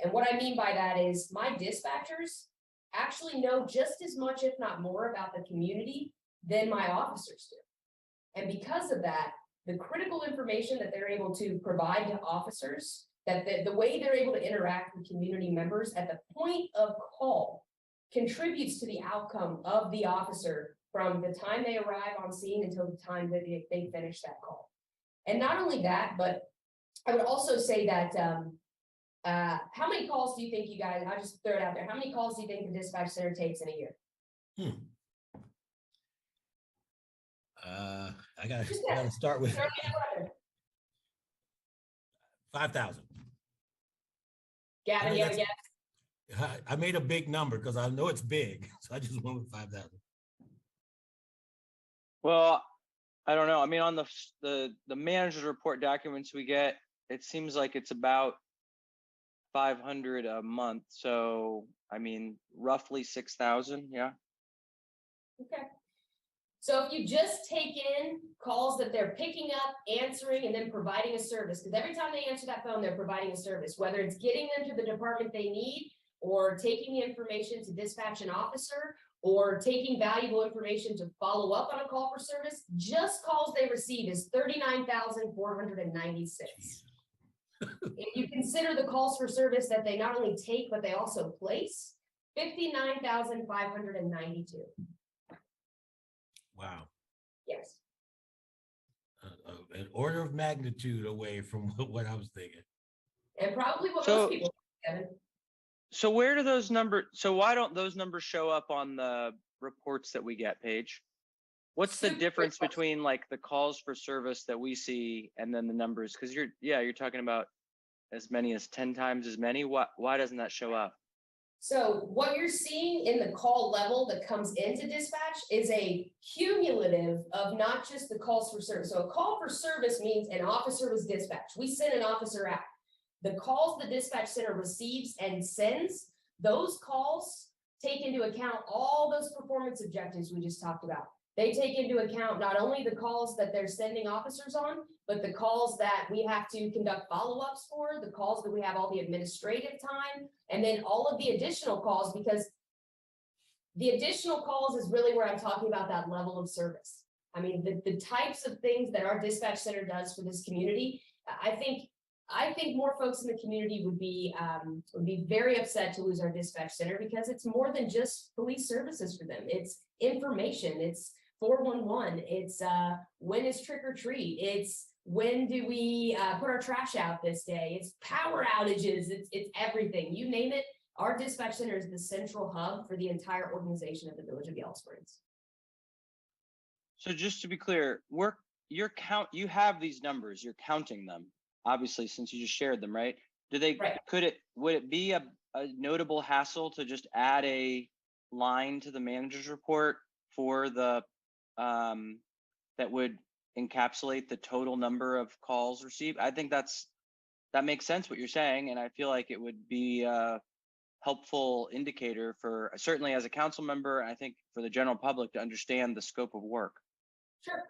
And what I mean by that is my dispatchers actually know just as much, if not more, about the community than my officers do. And because of that, the critical information that they're able to provide to officers, that the way they're able to interact with community members at the point of call contributes to the outcome of the officer from the time they arrive on scene until the time that they finish that call. And not only that, but I would also say that how many calls do you think you guys, I'll just throw it out there, how many calls do you think the dispatch center takes in a year? I gotta start with 5,000. Gavin, you have a guess? I made a big number because I know it's big, so I just went with 5,000. Well, I don't know. I mean, on the manager's report documents we get, it seems like it's about 500 a month. So, I mean, roughly 6,000. Yeah. Okay. So if you just take in calls that they're picking up, answering, and then providing a service, because every time they answer that phone, they're providing a service, whether it's getting them to the department they need, or taking the information to dispatch an officer, or taking valuable information to follow up on a call for service, just calls they receive is 39,496. If you consider the calls for service that they not only take, but they also place, 59,592. Wow. Yes. an order of magnitude away from what I was thinking. And probably what So- most people, Kevin. So where do those numbers, so why don't those numbers show up on the reports that we get, Paige? What's the Super difference good question. between like the calls for service that we see and then the numbers? Because you're talking about as many as 10 times as many. Why doesn't that show up? So what you're seeing in the call level that comes into dispatch is a cumulative of not just the calls for service. So a call for service means an officer was dispatched. We sent an officer out. The calls the dispatch center receives and sends, those calls take into account all those performance objectives we just talked about. They take into account not only the calls that they're sending officers on, but the calls that we have to conduct follow-ups for, the calls that we have all the administrative time, and then all of the additional calls, because the additional calls is really where I'm talking about that level of service. I mean, the types of things that our dispatch center does for this community, I think more folks in the community would be very upset to lose our dispatch center, because it's more than just police services for them. It's information, it's 411, it's when is trick or treat, it's when do we put our trash out this day, it's power outages, it's everything, you name it. Our dispatch center is the central hub for the entire organization of the Village of Yellow Springs. So just to be clear, you have these numbers, you're counting them, obviously, since you just shared them, right? Right. Would it be a notable hassle to just add a line to the manager's report for the that would encapsulate the total number of calls received? I think that makes sense what you're saying, and I feel like it would be a helpful indicator for, certainly as a council member, I think for the general public to understand the scope of work. Sure.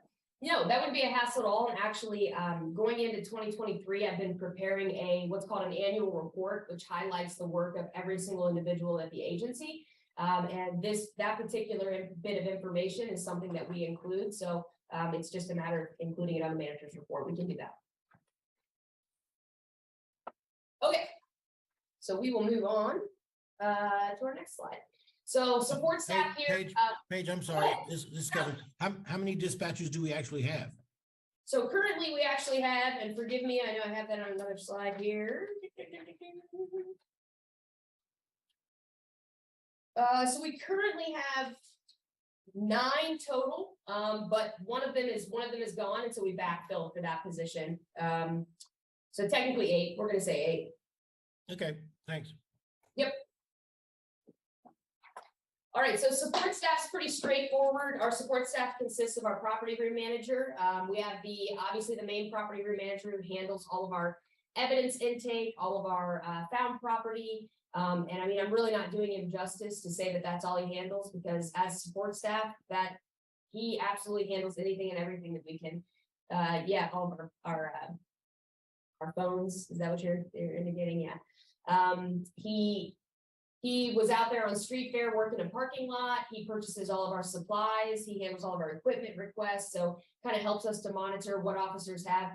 No, that wouldn't be a hassle at all. And actually, going into 2023, I've been preparing what's called an annual report, which highlights the work of every single individual at the agency. And that particular bit of information is something that we include. So it's just a matter of including it on the manager's report. We can do that. Okay. So we will move on to our next slide. So support staff here. Paige, I'm sorry, this is Kevin. How many dispatchers do we actually have? So currently we actually have, and forgive me, I know I have that on another slide here. So we currently have 9 total, but one of them is gone, and so we backfilled for that position. So technically 8. We're going to say 8. Okay, thanks. Yep. All right, so support staff's pretty straightforward. Our support staff consists of our property room manager. We have obviously the main property room manager who handles all of our evidence intake, all of our found property. And I mean, I'm really not doing him justice to say that that's all he handles, because as support staff, that he absolutely handles anything and everything that we can. Yeah, all of our phones. Is that what you're indicating? Yeah. He was out there on street fair working a parking lot. He purchases all of our supplies. He handles all of our equipment requests. So kind of helps us to monitor what officers have,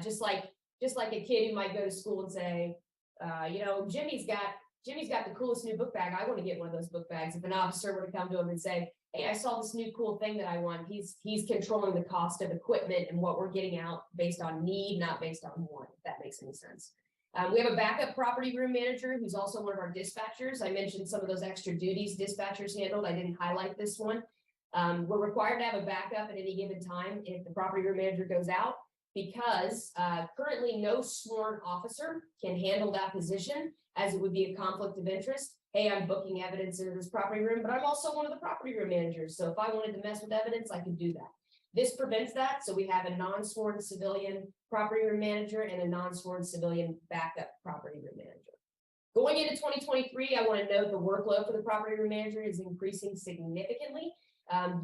just like a kid who might go to school and say, Jimmy's got the coolest new book bag. I want to get one of those book bags. If an officer were to come to him and say, hey, I saw this new cool thing that I want, he's controlling the cost of equipment and what we're getting out based on need, not based on want, if that makes any sense. We have a backup property room manager who's also one of our dispatchers. I mentioned some of those extra duties dispatchers handled. I didn't highlight this one. We're required to have a backup at any given time if the property room manager goes out, because currently no sworn officer can handle that position, as it would be a conflict of interest. Hey, I'm booking evidence into this property room, but I'm also one of the property room managers. So if I wanted to mess with evidence, I could do that. This prevents that. So we have a non-sworn civilian property room manager and a non-sworn civilian backup property room manager. Going into 2023, I want to note the workload for the property room manager is increasing significantly.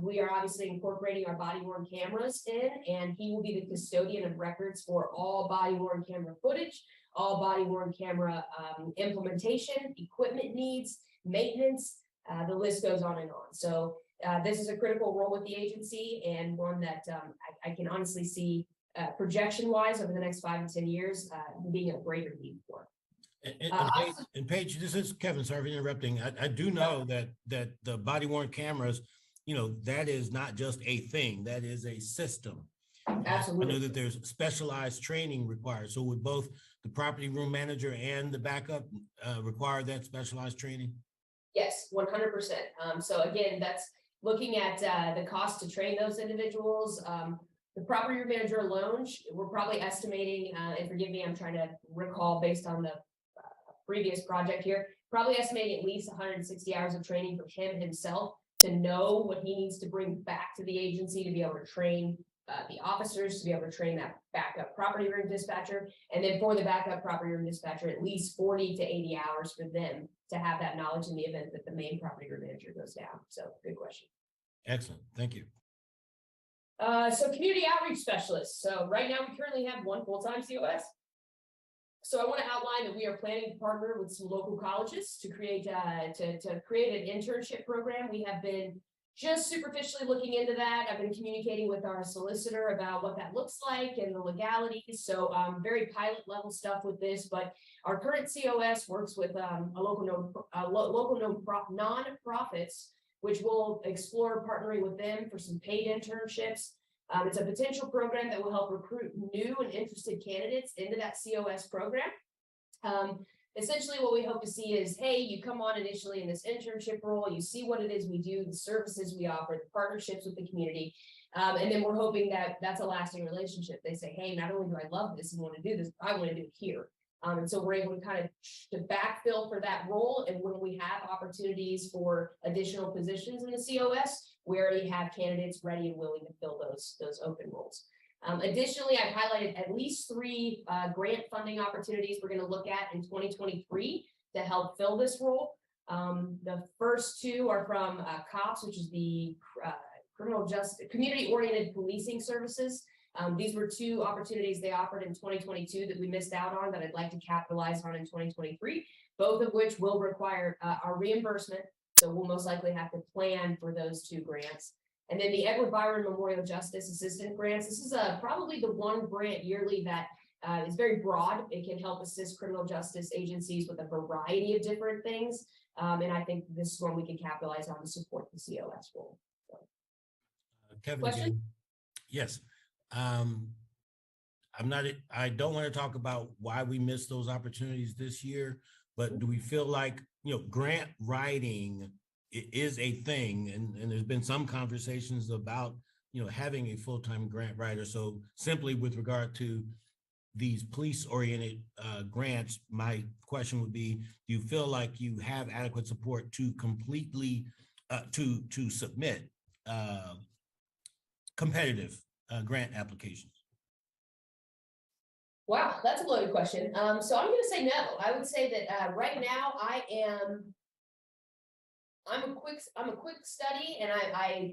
We are obviously incorporating our body worn cameras in, and he will be the custodian of records for all body worn camera footage, all body worn camera implementation, equipment needs, maintenance, the list goes on and on. So this is a critical role with the agency, and one that I can honestly see projection wise over the next 5 to 10 years being a greater need for. And Paige, this is Kevin, sorry for interrupting. I do know that the body worn cameras, that is not just a thing, that is a system. I know Absolutely. that there's specialized training required. So would both the property room manager and the backup require that specialized training? Yes, 100%. So again, that's looking at the cost to train those individuals. The property manager alone, we're probably estimating, and forgive me, I'm trying to recall based on the previous project here, probably estimating at least 160 hours of training for him himself to know what he needs to bring back to the agency to be able to train the officers, to be able to train that backup property room dispatcher, and then for the backup property room dispatcher, at least 40 to 80 hours for them to have that knowledge in the event that the main property room manager goes down. So good question. Excellent. Thank you. So community outreach specialists. So right now we currently have one full-time COS. So I want to outline that we are planning to partner with some local colleges to create to create an internship program. We have been just superficially looking into that. I've been communicating with our solicitor about what that looks like and the legalities. So very pilot level stuff with this, but our current COS works with a local nonprofits, which will explore partnering with them for some paid internships. It's a potential program that will help recruit new and interested candidates into that COS program. Essentially what we hope to see is, hey, you come on initially in this internship role, you see what it is we do, the services we offer, the partnerships with the community. And then we're hoping that that's a lasting relationship. They say, hey, not only do I love this and want to do this, I want to do it here. And so we're able to kind of to backfill for that role. And when we have opportunities for additional positions in the COS, we already have candidates ready and willing to fill those open roles. Additionally, I've highlighted at least 3 grant funding opportunities we're going to look at in 2023 to help fill this role. The first 2 are from COPS, which is the Criminal Justice Community Oriented Policing Services. These were 2 opportunities they offered in 2022 that we missed out on that I'd like to capitalize on in 2023, both of which will require our reimbursement. So we'll most likely have to plan for those 2 grants. And then the Edward Byron Memorial Justice Assistant Grants. This is probably the one grant yearly that is very broad. It can help assist criminal justice agencies with a variety of different things. And I think this is one we can capitalize on to support the COS role. So. Kevin, Question? again. Yes. I don't want to talk about why we missed those opportunities this year, but do we feel like, grant writing is a thing, and there's been some conversations about, having a full-time grant writer. So simply with regard to these police-oriented grants, my question would be, do you feel like you have adequate support to completely, to submit competitive grant applications? Wow, that's a loaded question. So I'm going to say no. I would say that right now I'm a quick study, and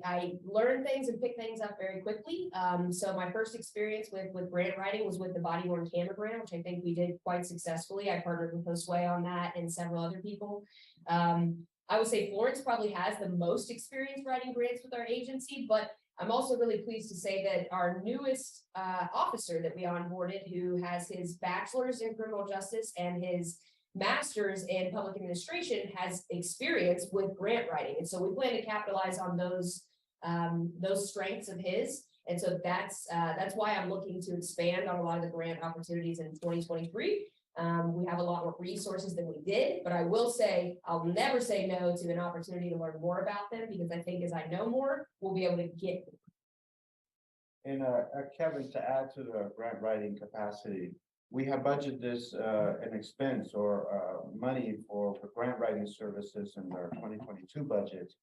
I learn things and pick things up very quickly. So my first experience with grant writing was with the body worn camera grant, which I think we did quite successfully. I partnered with Josue on that and several other people. I would say Florence probably has the most experience writing grants with our agency, but I'm also really pleased to say that our newest officer that we onboarded, who has his bachelor's in criminal justice and his master's in public administration, has experience with grant writing. And so we plan to capitalize on those strengths of his. And so that's why I'm looking to expand on a lot of the grant opportunities in 2023. We have a lot more resources than we did, but I will say I'll never say no to an opportunity to learn more about them, because I think as I know more, we'll be able to get. And Kevin, to add to the grant writing capacity, we have budgeted this an expense or money for grant writing services in our 2022 budget.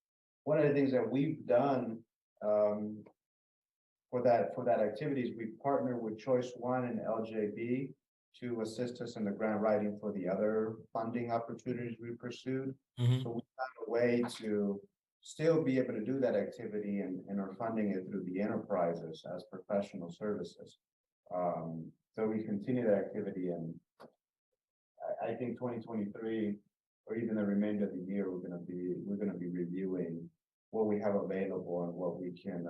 One of the things that we've done for that activities, we partnered with Choice One and LJB to assist us in the grant writing for the other funding opportunities we pursued. Mhm. So we found a way to still be able to do that activity and are funding it through the enterprises as professional services. So we continue that activity, and I think 2023 or even the remainder of the year, we're gonna be reviewing what we have available and what we can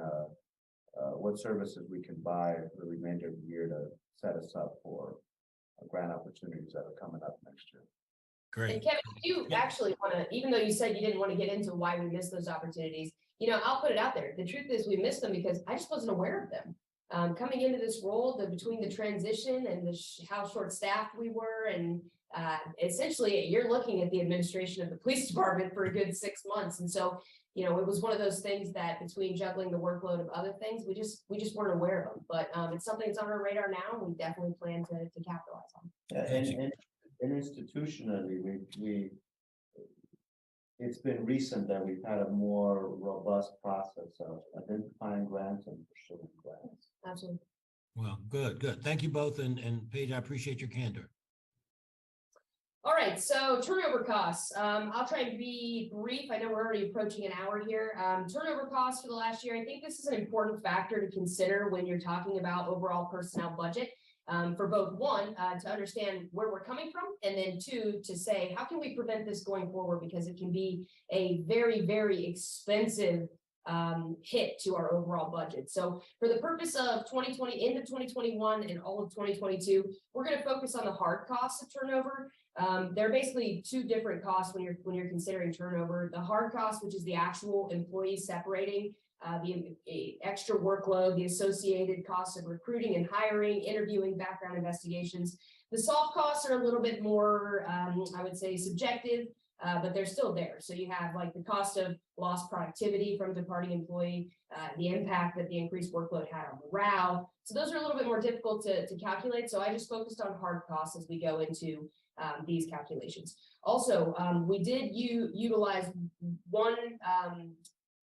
what services we can buy for the remainder of the year to set us up for grant opportunities that are coming up next year. Great. And Kevin, if you actually want to, even though you said you didn't want to get into why we missed those opportunities, I'll put it out there. The truth is we missed them because I just wasn't aware of them. Coming into this role, between the transition and how short-staffed we were, and essentially you're looking at the administration of the police department for a good 6 months. And so, it was one of those things that between juggling the workload of other things, we just weren't aware of them. But it's something that's on our radar now, and we definitely plan to capitalize on. Yeah, and institutionally, it's been recent that we've had a more robust process of identifying grants and pursuing grants. Absolutely. Well, good. Thank you both. And Paige, I appreciate your candor. All right, so turnover costs. I'll try and be brief. I know we're already approaching an hour here. Turnover costs for the last year, I think this is an important factor to consider when you're talking about overall personnel budget. For both one, to understand where we're coming from, and then two, to say, how can we prevent this going forward? Because it can be a very, very expensive hit to our overall budget. So for the purpose of 2020, into 2021 and all of 2022, we're going to focus on the hard costs of turnover. There are basically two different costs when you're considering turnover. The hard cost, which is the actual employees separating, the extra workload, the associated costs of recruiting and hiring, interviewing, background investigations. The soft costs are a little bit more, I would say, subjective, but they're still there. So you have like the cost of lost productivity from a departing employee, the impact that the increased workload had on morale. So those are a little bit more difficult to calculate. So I just focused on hard costs as we go into these calculations. Also, we did utilize one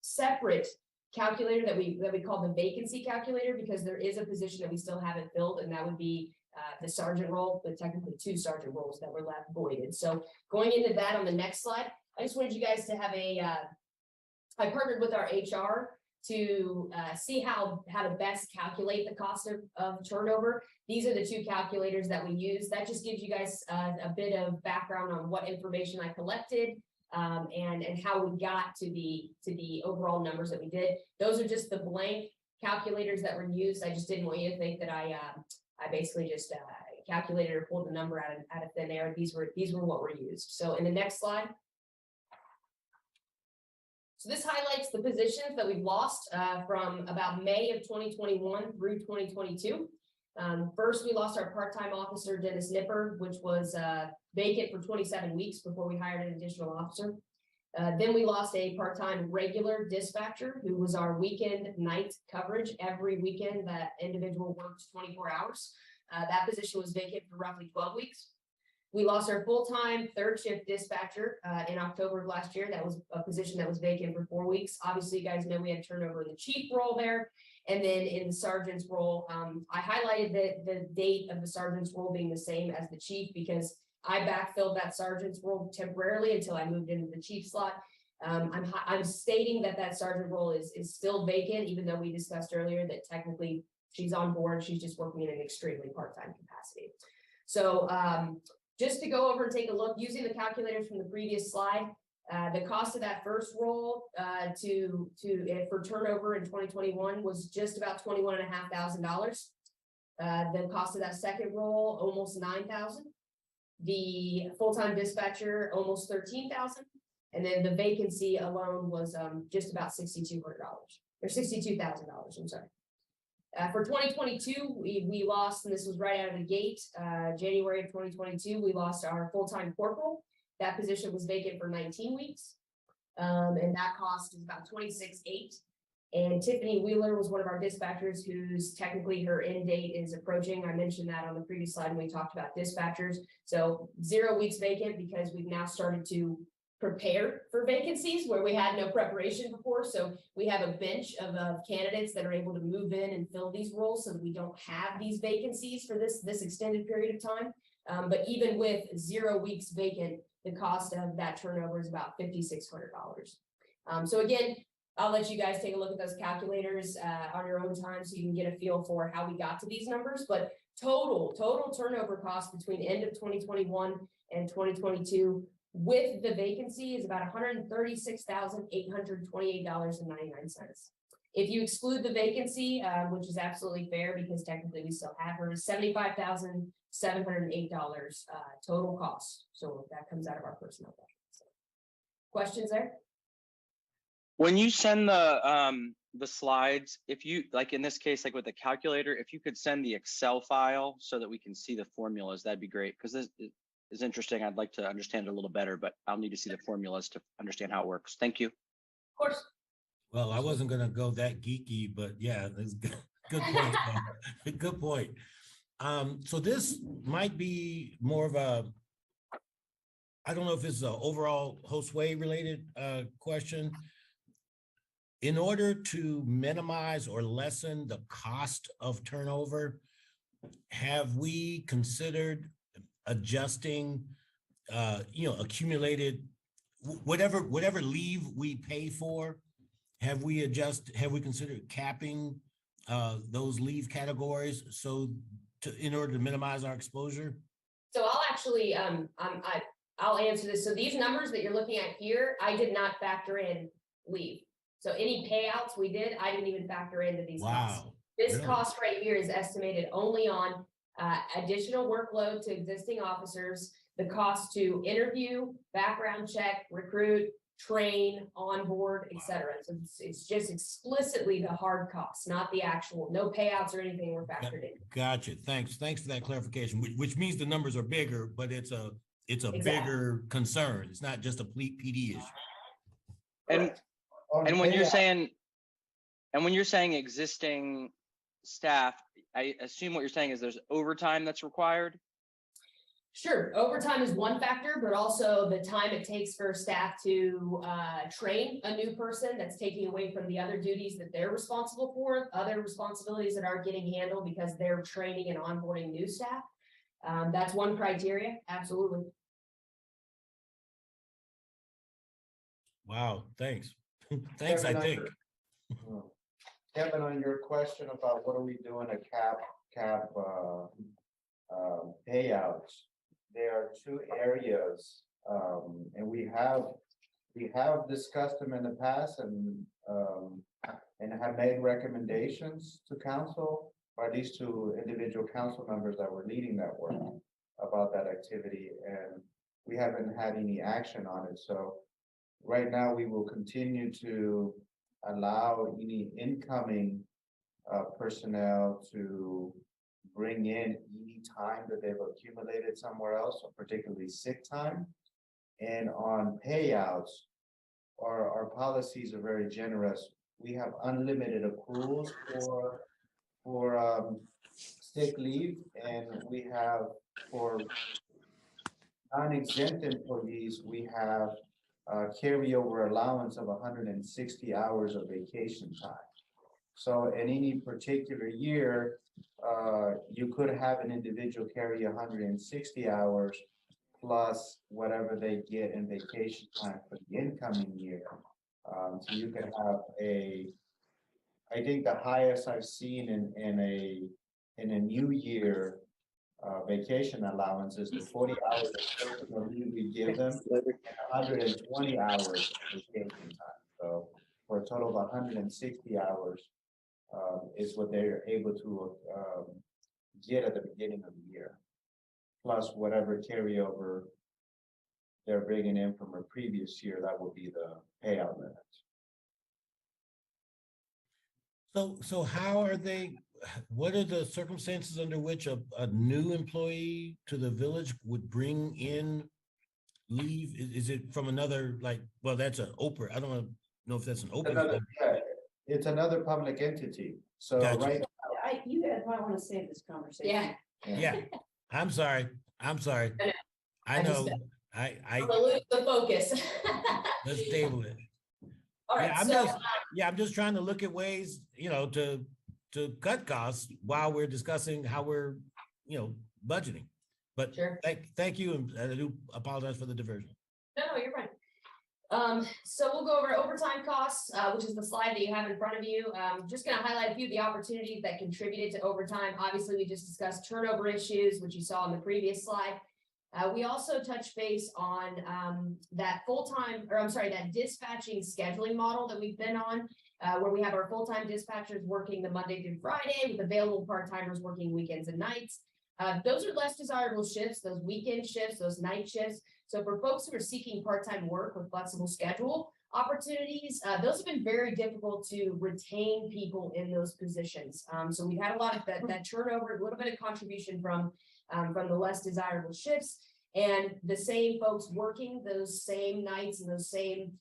separate calculator that we call the vacancy calculator, because there is a position that we still haven't filled, and that would be the sergeant role, but technically 2 sergeant roles that were left voided. So going into that on the next slide, I just wanted you guys to have I partnered with our HR to see how to best calculate the cost of turnover. These are the 2 calculators that we use. That just gives you guys a bit of background on what information I collected, and how we got to the overall numbers that we did. Those are just the blank calculators that were used. I just didn't want you to think that I basically just calculated or pulled the number out of thin air. These were what were used. So in the next slide. So this highlights the positions that we've lost from about May of 2021 through 2022. First, we lost our part-time officer, Dennis Nipper, which was vacant for 27 weeks before we hired an additional officer. Then we lost a part-time regular dispatcher who was our weekend night coverage. Every weekend, that individual worked 24 hours. That position was vacant for roughly 12 weeks. We lost our full-time third shift dispatcher in October of last year. That was a position that was vacant for 4 weeks. Obviously, you guys know we had turnover in the chief role there. And then in the sergeant's role, I highlighted the date of the sergeant's role being the same as the chief, because I backfilled that sergeant's role temporarily until I moved into the chief slot. I'm stating that sergeant role is still vacant, even though we discussed earlier that technically she's on board. She's just working in an extremely part-time capacity. So just to go over and take a look using the calculators from the previous slide, the cost of that first role for turnover in 2021 was just about $21,500. The cost of that second role, almost $9,000. The full-time dispatcher, almost $13,000. And then the vacancy alone was just about $6,200 or $62,000. I'm sorry. For 2022, we lost, and this was right out of the gate, January of 2022, we lost our full-time corporal. That position was vacant for 19 weeks. And that cost is about $26,800. And Tiffany Wheeler was one of our dispatchers who's technically her end date is approaching. I mentioned that on the previous slide when we talked about dispatchers. So 0 weeks vacant because we've now started to prepare for vacancies where we had no preparation before. So we have a bench of candidates that are able to move in and fill these roles so that we don't have these vacancies for this extended period of time. But even with 0 weeks vacant, the cost of that turnover is about $5,600. So again, I'll let you guys take a look at those calculators on your own time so you can get a feel for how we got to these numbers. But total turnover cost between end of 2021 and 2022 with the vacancy is about $136,828.99. If you exclude the vacancy, which is absolutely fair because technically we still have her, $75,708 total cost. So that comes out of our personnel budget. So, questions there? When you send the the slides, if you, like in this case, like with the calculator, if you could send the Excel file so that we can see the formulas, that'd be great. Because this is interesting. I'd like to understand it a little better, but I'll need to see the formulas to understand how it works. Thank you. Of course. Well, I wasn't gonna go that geeky, but yeah, that's good point. Paul. Good point. So this might be more of a, I don't know if it's an overall Josue related question. In order to minimize or lessen the cost of turnover, have we considered adjusting, accumulated, whatever leave we pay for? Have we considered capping those leave categories in order to minimize our exposure? So I'll actually, I'll answer this. So these numbers that you're looking at here, I did not factor in leave. So any payouts we did, I didn't even factor into these costs. Wow. This really? cost right here is estimated only on additional workload to existing officers, the cost to interview, background check, recruit, train, onboard, etc. So it's just explicitly the hard costs, not the actual, no payouts or anything were factored in. Gotcha. Thanks for that clarification, which means the numbers are bigger, but it's a Exactly. bigger concern. It's not just a PD issue. And when you're saying, existing staff, I assume what you're saying is there's overtime that's required? Sure, overtime is one factor, but also the time it takes for staff to train a new person that's taking away from the other duties that they're responsible for, other responsibilities that aren't getting handled because they're training and onboarding new staff. That's one criteria, absolutely. Wow, thanks. Thanks, I think. Kevin, on your question about what are we doing to cap payouts, there are two areas, and we have discussed them in the past and have made recommendations to council, or at least to individual council members that were leading that work about that activity, and we haven't had any action on it. So right now, we will continue to allow any incoming personnel to bring in any time that they've accumulated somewhere else, or particularly sick time. And on payouts, our policies are very generous. We have unlimited accruals for sick leave, and we have for non-exempt employees, we have carryover allowance of 160 hours of vacation time. So in any particular year, you could have an individual carry 160 hours plus whatever they get in vacation time for the incoming year. So you could have I think the highest I've seen in a new year vacation allowance is the 40 hours of personal leave we give them, and 120 hours of vacation time. So for a total of 160 hours is what they're able to get at the beginning of the year, plus whatever carryover they're bringing in from a previous year, that will be the payout limit. So how are what are the circumstances under which a new employee to the village would bring in leave? Is it from another, well, that's an Oprah. I don't know if that's an open. It's another public entity. So Gotcha. right. You guys might want to save this conversation. Yeah. I'm sorry. I know. I lose the focus. let's table it. All right, I'm just trying to look at ways, to cut costs while we're discussing how we're, budgeting. But sure. Thank you, and I do apologize for the diversion. No, you're fine. So we'll go over overtime costs, which is the slide that you have in front of you. Just going to highlight a few of the opportunities that contributed to overtime. Obviously, we just discussed turnover issues, which you saw in the previous slide. We also touched base on that dispatching scheduling model that we've been on, where we have our full-time dispatchers working the Monday through Friday with available part-timers working weekends and nights. Those are less desirable shifts, those weekend shifts, those night shifts. So for folks who are seeking part-time work with flexible schedule, opportunities, those have been very difficult to retain people in those positions. So we've had a lot of that turnover, a little bit of contribution from the less desirable shifts, and the same folks working those same nights and those same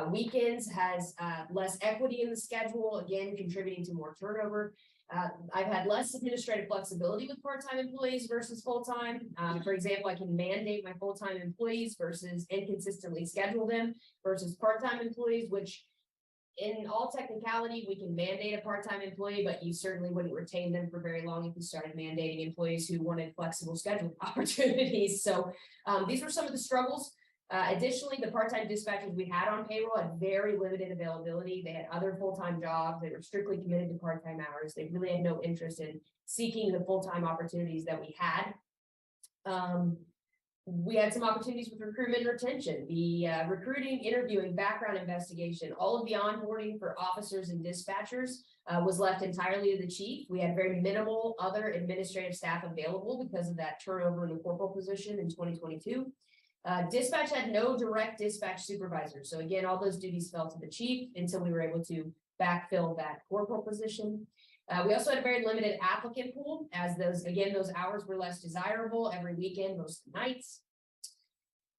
weekends has less equity in the schedule, again, contributing to more turnover. I've had less administrative flexibility with part-time employees versus full-time. For example, I can mandate my full-time employees versus inconsistently schedule them versus part-time employees, which in all technicality, we can mandate a part-time employee, but you certainly wouldn't retain them for very long if you started mandating employees who wanted flexible schedule opportunities. So these were some of the struggles. Additionally, the part-time dispatchers we had on payroll had very limited availability. They had other full-time jobs. They were strictly committed to part-time hours. They really had no interest in seeking the full-time opportunities that we had. We had some opportunities with recruitment and retention, the recruiting, interviewing, background investigation, all of the onboarding for officers and dispatchers was left entirely to the chief. We had very minimal other administrative staff available because of that turnover in the corporal position in 2022. Dispatch had no direct dispatch supervisor. So again, all those duties fell to the chief until we were able to backfill that corporal position. We also had a very limited applicant pool, as those hours were less desirable every weekend, most nights.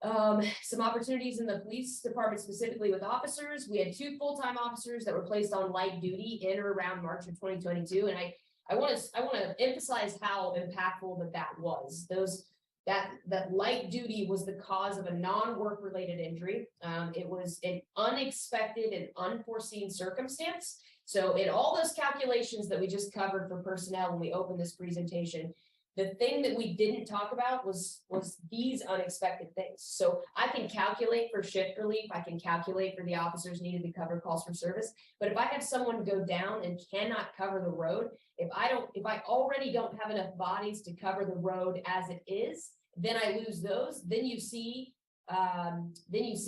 Some opportunities in the police department, specifically with officers. We had 2 full-time officers that were placed on light duty in or around March of 2022. And I want to emphasize how impactful that was. That light duty was the cause of a non-work related injury. It was an unexpected and unforeseen circumstance. So in all those calculations that we just covered for personnel when we opened this presentation, the thing that we didn't talk about was these unexpected things. So I can calculate for shift relief. I can calculate for the officers needed to cover calls for service. But if I have someone go down and cannot cover the road, if I already don't have enough bodies to cover the road as it is, then I lose those. Then you see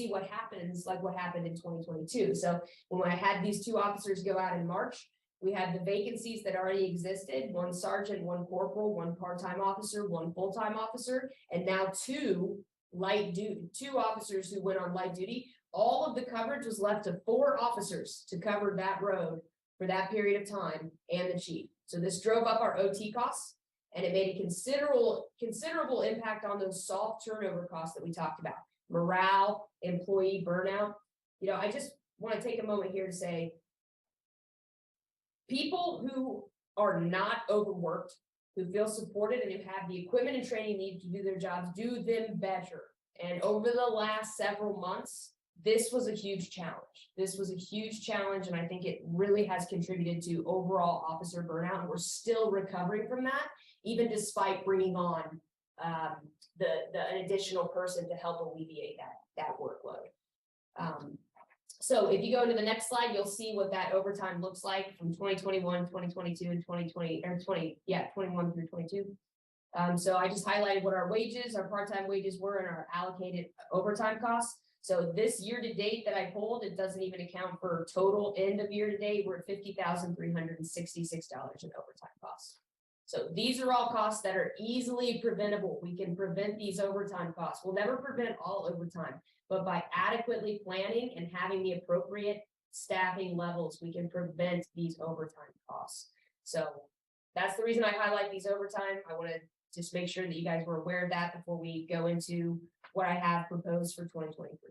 what happens, like what happened in 2022. So when I had these 2 officers go out in March, we had the vacancies that already existed, 1 sergeant, 1 corporal, 1 part-time officer, 1 full-time officer, and now 2 officers who went on light duty. All of the coverage was left to 4 officers to cover that road for that period of time, and the chief. So this drove up our OT costs, and it made a considerable impact on those soft turnover costs that we talked about. Morale, employee burnout. You know, I just want to take a moment here to say, people who are not overworked, who feel supported and who have the equipment and training needed to do their jobs, do them better. And over the last several months, this was a huge challenge. This was a huge challenge, and I think it really has contributed to overall officer burnout. And we're still recovering from that, even despite bringing on an additional person to help alleviate that workload. So if you go to the next slide, you'll see what that overtime looks like from 2021, 2022, and 21 through 22. So I just highlighted what our part-time wages were, and our allocated overtime costs. So this year to date that I pulled, it doesn't even account for total end of year to date. We're at $50,366 in overtime costs. So these are all costs that are easily preventable. We can prevent these overtime costs. We'll never prevent all overtime, but by adequately planning and having the appropriate staffing levels, we can prevent these overtime costs. So that's the reason I highlight these overtime. I want to just make sure that you guys were aware of that before we go into what I have proposed for 2023.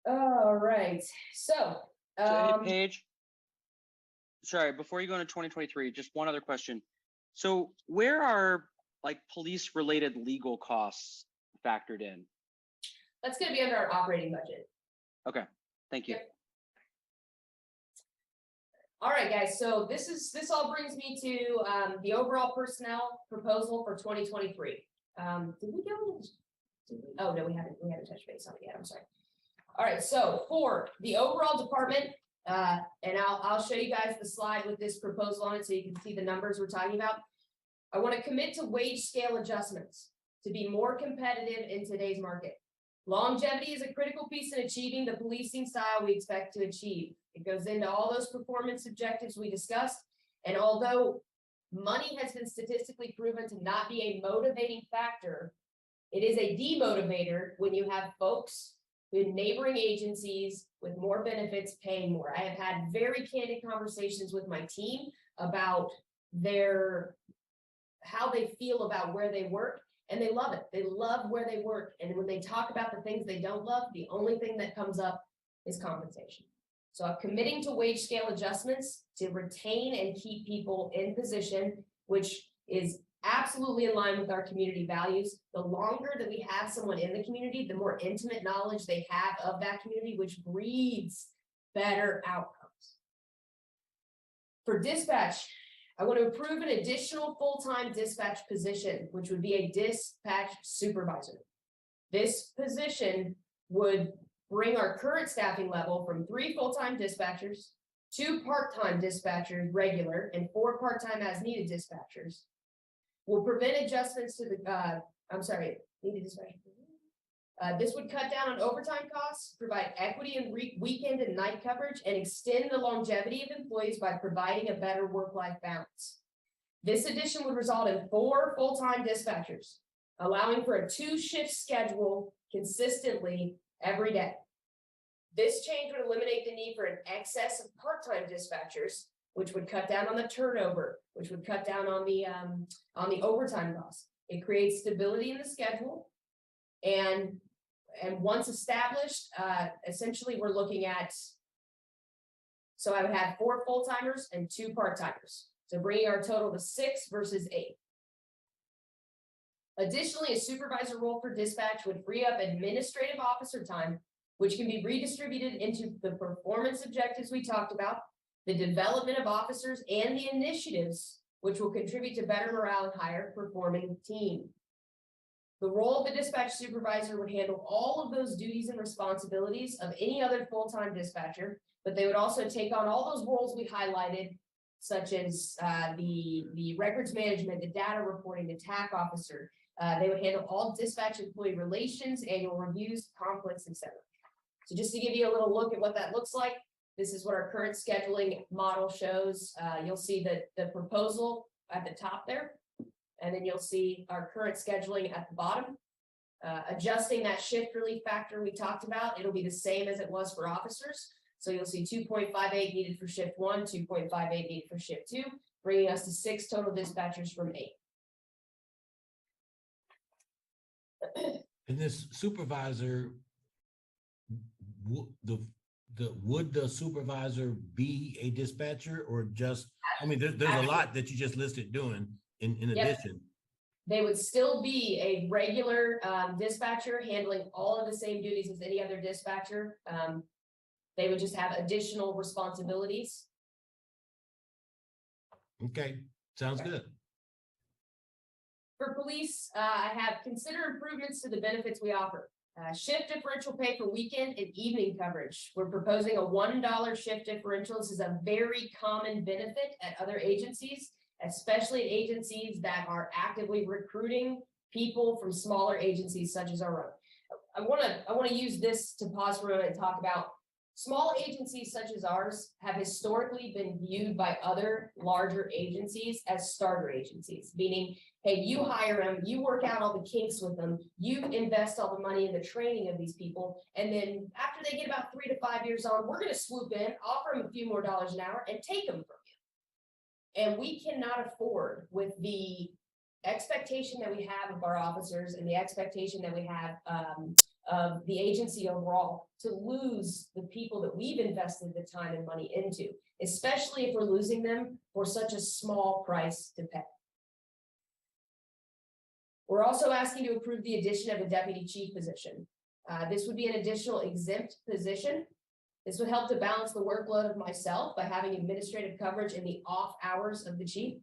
All right, so Hey, Paige. Sorry, before you go into 2023, just one other question. So where are like police related legal costs factored in? That's going to be under our operating budget. Okay, thank you. Yep. All right, guys, so this all brings me to the overall personnel proposal for 2023. Did we go into oh no, we haven't touched base on it yet. I'm sorry. All right, so for the overall department, and I'll show you guys the slide with this proposal on it so you can see the numbers we're talking about. I want to commit to wage scale adjustments to be more competitive in today's market. Longevity is a critical piece in achieving the policing style we expect to achieve. It goes into all those performance objectives we discussed. And although money has been statistically proven to not be a motivating factor It is a demotivator when you have folks in neighboring agencies with more benefits paying more. I have had very candid conversations with my team about how they feel about where they work, and they love it. They love where they work. And when they talk about the things they don't love, the only thing that comes up is compensation. So I'm committing to wage scale adjustments to retain and keep people in position, which is absolutely in line with our community values. The longer that we have someone in the community, the more intimate knowledge they have of that community, which breeds better outcomes. For dispatch, I want to approve an additional full-time dispatch position, which would be a dispatch supervisor. This position would bring our current staffing level from 3 full-time dispatchers, 2 part-time dispatchers regular, and 4 part-time as needed dispatchers. Will prevent adjustments to the, needed dispatcher. This would cut down on overtime costs, provide equity in weekend and night coverage, and extend the longevity of employees by providing a better work-life balance. This addition would result in 4 full-time dispatchers, allowing for a 2-shift schedule consistently every day. This change would eliminate the need for an excess of part-time dispatchers, which would cut down on the turnover, which would cut down on the overtime costs. It creates stability in the schedule. And once established, essentially we're looking at, so I would have 4 full-timers and 2 part-timers. So bringing our total to 6 versus 8. Additionally, a supervisor role for dispatch would free up administrative officer time, which can be redistributed into the performance objectives we talked about, the development of officers, and the initiatives which will contribute to better morale and higher performing team. The role of the dispatch supervisor would handle all of those duties and responsibilities of any other full-time dispatcher, but they would also take on all those roles we highlighted, such as the records management, the data reporting, the TAC officer. They would handle all dispatch employee relations, annual reviews, conflicts, etc. So just to give you a little look at what that looks like, this is what our current scheduling model shows. You'll see that the proposal at the top there, and then you'll see our current scheduling at the bottom. Adjusting that shift relief factor we talked about, it'll be the same as it was for officers. So you'll see 2.58 needed for shift 1, 2.58 needed for shift 2, bringing us to 6 total dispatchers from 8. And this supervisor, would the supervisor be a dispatcher, or just, I mean, there's a lot that you just listed doing in addition. They would still be a regular dispatcher handling all of the same duties as any other dispatcher. They would just have additional responsibilities. Okay, sounds good. For police, I have considered improvements to the benefits we offer. Shift differential pay for weekend and evening coverage. We're proposing a $1 shift differential. This is a very common benefit at other agencies, especially at agencies that are actively recruiting people from smaller agencies such as our own. I want to use this to pause for a moment and talk about small agencies such as ours have historically been viewed by other larger agencies as starter agencies, meaning, hey, you hire them, you work out all the kinks with them, you invest all the money in the training of these people, and then after they get about 3 to 5 years on, we're going to swoop in, offer them a few more dollars an hour, and take them from you. And we cannot afford, with the expectation that we have of our officers and the expectation that we have of the agency overall, to lose the people that we've invested the time and money into, especially if we're losing them for such a small price to pay. We're also asking to approve the addition of a deputy chief position. This would be an additional exempt position. This would help to balance the workload of myself by having administrative coverage in the off hours of the chief.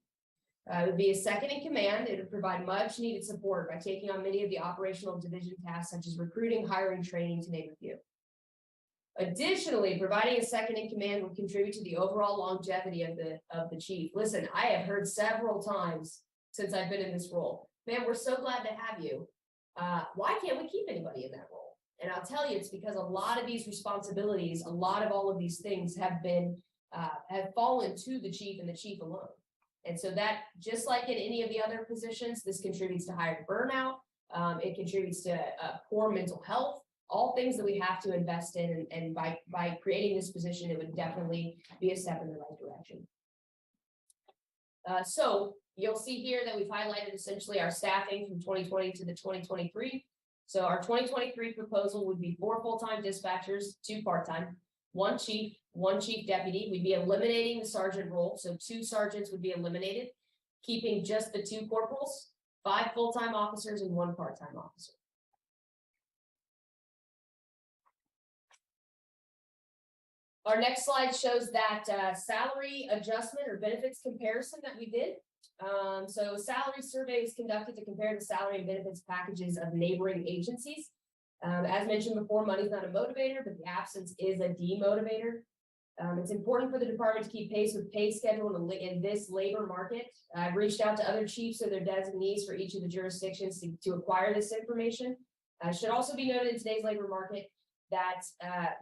It would be a second in command. It would provide much needed support by taking on many of the operational division tasks, such as recruiting, hiring, training, to name a few. Additionally, providing a second in command would contribute to the overall longevity of the chief. Listen, I have heard several times since I've been in this role, man, we're so glad to have you. Why can't we keep anybody in that role? And I'll tell you, it's because a lot of these responsibilities, a lot of all of these things have fallen to the chief and the chief alone. And so that, just like in any of the other positions, this contributes to higher burnout, It contributes to poor mental health, all things that we have to invest in. And by creating this position, it would definitely be a step in the right direction. So you'll see here that we've highlighted essentially our staffing from 2020 to the 2023. So our 2023 proposal would be 4 full-time dispatchers, 2 part-time, 1 chief deputy. We'd be eliminating the sergeant role. So 2 sergeants would be eliminated, keeping just the 2 corporals, 5 full-time officers and 1 part-time officer. Our next slide shows that salary adjustment or benefits comparison that we did. So salary survey was conducted to compare the salary and benefits packages of neighboring agencies. As mentioned before, money's not a motivator, but the absence is a demotivator. It's important for the department to keep pace with pay schedule in this labor market. I've reached out to other chiefs or their designees for each of the jurisdictions to acquire this information. Should also be noted in today's labor market that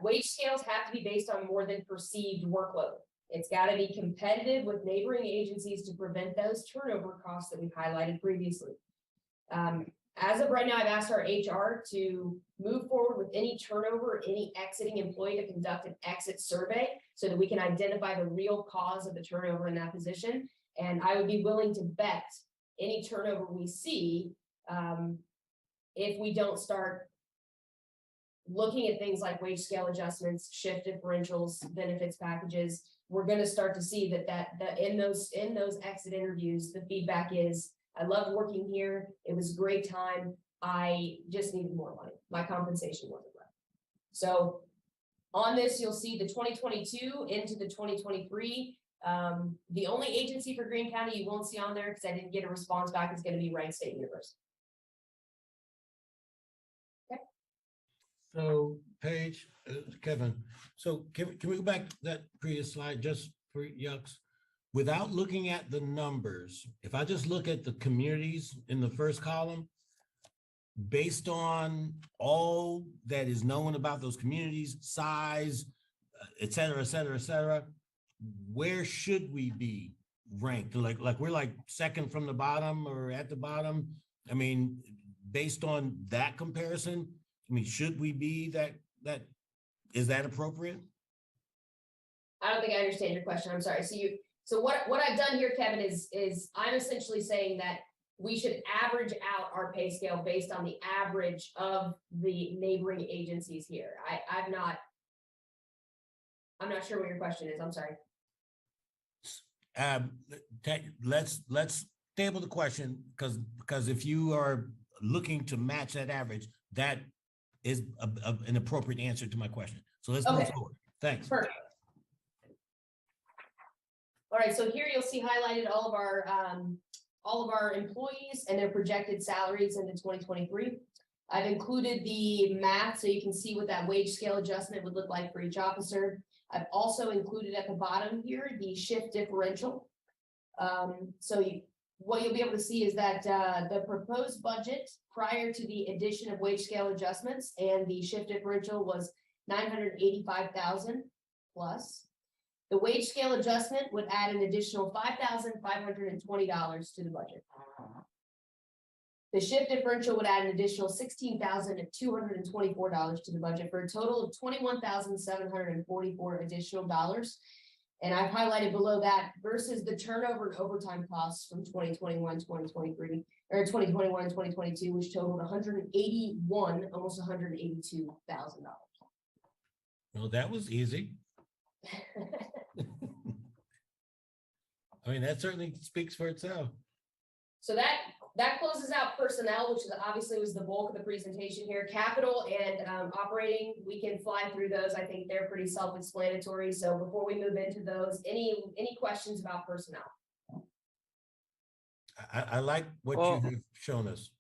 wage scales have to be based on more than perceived workload. It's got to be competitive with neighboring agencies to prevent those turnover costs that we've highlighted previously. As of right now, I've asked our HR to move forward with any turnover or any exiting employee to conduct an exit survey so that we can identify the real cause of the turnover in that position. And I would be willing to bet any turnover we see if we don't start looking at things like wage scale adjustments, shift differentials, benefits packages. We're going to start to see that in those exit interviews, the feedback is, I loved working here. It was a great time. I just needed more money. My compensation wasn't right. So on this, you'll see the 2022 into the 2023. The only agency for Greene County you won't see on there because I didn't get a response back is going to be Wright State University. Okay. So Paige, Kevin, so can we go back to that previous slide just for yucks? Without looking at the numbers, if I just look at the communities in the first column, based on all that is known about those communities, size, et cetera, where should we be ranked? Like we're like second from the bottom or at the bottom? I mean, based on that comparison, I mean, should we be that is that appropriate? I don't think I understand your question. I'm sorry. So what I've done here, Kevin, is I'm essentially saying that we should average out our pay scale based on the average of the neighboring agencies here. I'm not sure what your question is. I'm sorry. Let's table the question because if you are looking to match that average, that is an appropriate answer to my question. So let's move forward. Thanks. Perfect. All right, so here you'll see highlighted all of our employees and their projected salaries into 2023. I've included the math so you can see what that wage scale adjustment would look like for each officer. I've also included at the bottom here the shift differential. What you'll be able to see is that the proposed budget prior to the addition of wage scale adjustments and the shift differential was $985,000 plus. The wage scale adjustment would add an additional $5,520 to the budget. The shift differential would add an additional $16,224 to the budget for a total of $21,744 additional dollars. And I've highlighted below that versus the turnover and overtime costs from 2021, 2023, or 2021 and 2022, which totaled almost $182,000. Well, that was easy. I mean, that certainly speaks for itself. So that closes out personnel, which obviously was the bulk of the presentation here. Capital and operating, we can fly through those. I think they're pretty self-explanatory. So before we move into those, any questions about personnel? I like what you have shown us.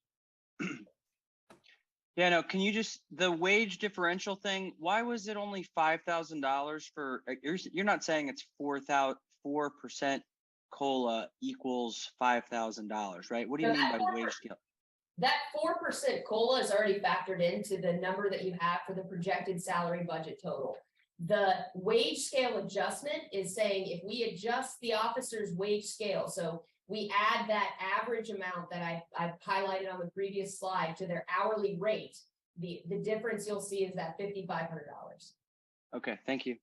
Yeah, no, can you just, the wage differential thing, why was it only $5,000 for, you're not saying it's 4% COLA equals $5,000, right? What do you mean by wage scale? That 4% COLA is already factored into the number that you have for the projected salary budget total. The wage scale adjustment is saying if we adjust the officer's wage scale, so we add that average amount that I've highlighted on the previous slide to their hourly rate, the difference you'll see is that $5,500. Okay, thank you.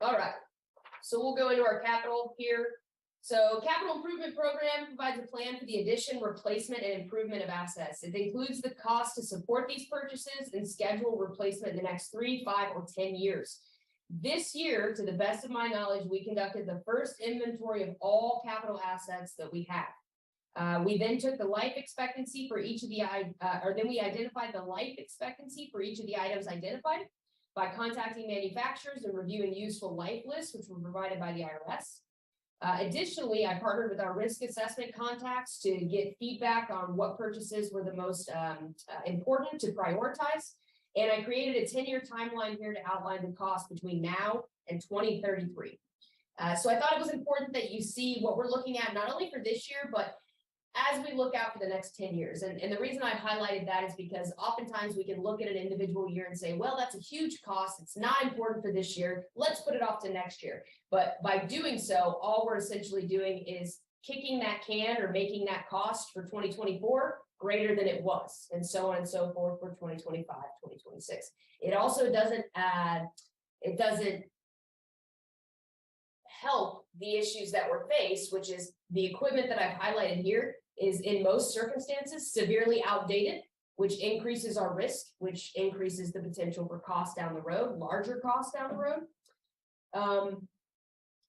All right, so we'll go into our capital here. So capital improvement program provides a plan for the addition, replacement, and improvement of assets. It includes the cost to support these purchases and schedule replacement in the next 3, 5, or 10 years. This year, to the best of my knowledge, we conducted the first inventory of all capital assets that we have. We then took the life expectancy for each of the, we identified the life expectancy for each of the items identified by contacting manufacturers and reviewing useful life lists, which were provided by the IRS. Additionally, I partnered with our risk assessment contacts to get feedback on what purchases were the most important to prioritize. And I created a 10-year timeline here to outline the cost between now and 2033. So I thought it was important that you see what we're looking at, not only for this year, but as we look out for the next 10 years. And the reason I highlighted that is because oftentimes we can look at an individual year and say, well, that's a huge cost. It's not important for this year. Let's put it off to next year. But by doing so, all we're essentially doing is kicking that can or making that cost for 2024 greater than it was, and so on and so forth for 2025, 2026. It also doesn't help the issues that we're faced, which is the equipment that I've highlighted here is in most circumstances severely outdated, which increases our risk, which increases the potential for costs down the road, larger costs down the road.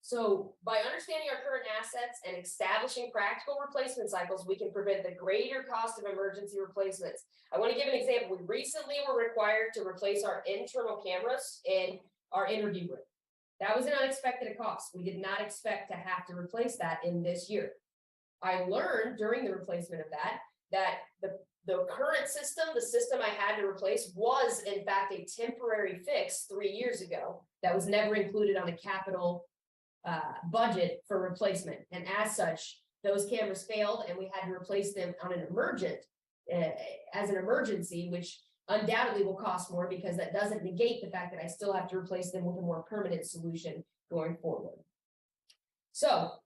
So by understanding our current assets and establishing practical replacement cycles, we can prevent the greater cost of emergency replacements. I want to give an example. We recently were required to replace our internal cameras in our interview room. That was an unexpected cost. We did not expect to have to replace that in this year. I learned during the replacement of that the current system, the system I had to replace, was in fact a temporary fix 3 years ago that was never included on a capital budget for replacement. And as such, those cameras failed and we had to replace them on an as an emergency, which undoubtedly will cost more because that doesn't negate the fact that I still have to replace them with a more permanent solution going forward. So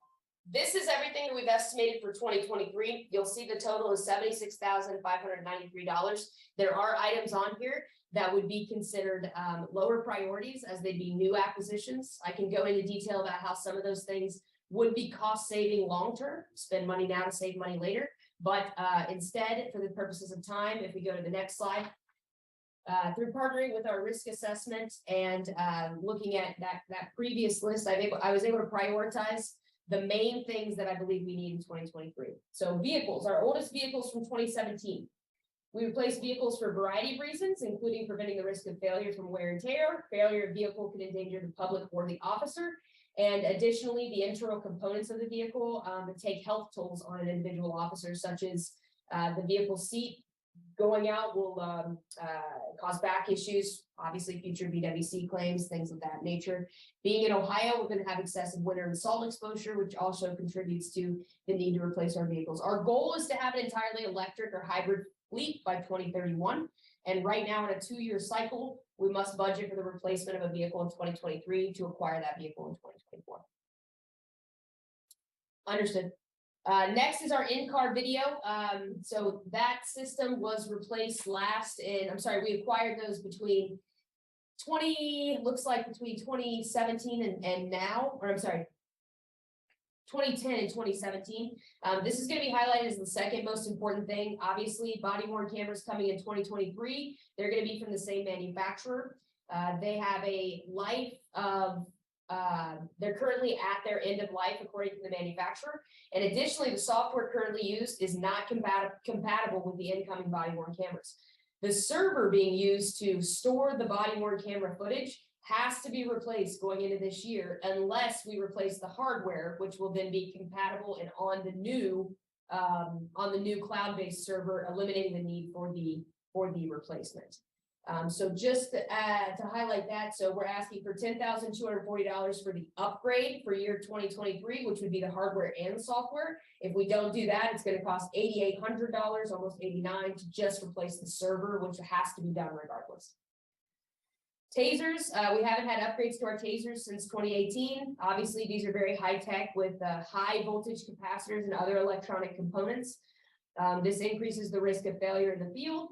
this is everything that we've estimated for 2023. You'll see the total is $76,593. There are items on here that would be considered lower priorities as they'd be new acquisitions. I can go into detail about how some of those things would be cost saving long-term, spend money now to save money later. But instead, for the purposes of time, if we go to the next slide, through partnering with our risk assessment and looking at that previous list, I was able to prioritize the main things that I believe we need in 2023. So vehicles, our oldest vehicles from 2017. We replaced vehicles for a variety of reasons, including preventing the risk of failure from wear and tear. Failure of vehicle could endanger the public or the officer. And additionally, the internal components of the vehicle that take health tolls on an individual officer, such as the vehicle seat going out will cause back issues, obviously future BWC claims, things of that nature. Being in Ohio, we're going to have excessive winter and salt exposure, which also contributes to the need to replace our vehicles. Our goal is to have an entirely electric or hybrid fleet by 2031. And right now, in a 2-year cycle, we must budget for the replacement of a vehicle in 2023 to acquire that vehicle in 2024. Understood. Next is our in-car video. So that system was replaced we acquired those between 2017 and now, 2010 and 2017. This is going to be highlighted as the second most important thing. Obviously, body-worn cameras coming in 2023. They're going to be from the same manufacturer. They have a life of they're currently at their end of life according to the manufacturer. And additionally, the software currently used is not compatible with the incoming body-worn cameras. The server being used to store the body-worn camera footage has to be replaced going into this year unless we replace the hardware, which will then be compatible and on the new cloud-based server, eliminating the need for the replacement. So just to highlight that, so we're asking for $10,240 for the upgrade for year 2023, which would be the hardware and software. If we don't do that, it's going to cost $8,800, almost $89,000 to just replace the server, which has to be done regardless. Tasers, we haven't had upgrades to our tasers since 2018. Obviously, these are very high tech with high voltage capacitors and other electronic components. This increases the risk of failure in the field,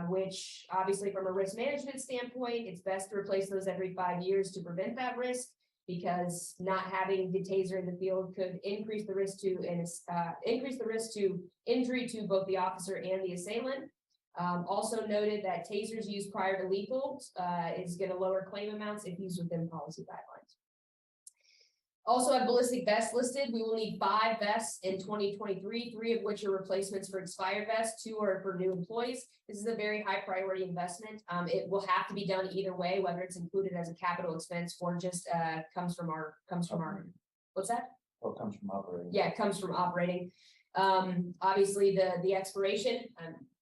which obviously from a risk management standpoint, it's best to replace those every 5 years to prevent that risk, because not having the taser in the field could increase the risk to injury to both the officer and the assailant. Also noted that tasers used prior to lethal is going to lower claim amounts if used within policy guidelines. Also have ballistic vests listed. We will need 5 vests in 2023, 3 of which are replacements for expired vests, 2 are for new employees. This is a very high priority investment. It will have to be done either way, whether it's included as a capital expense or just comes from our, what's that? What comes from operating? Yeah, it comes from operating. Obviously the expiration,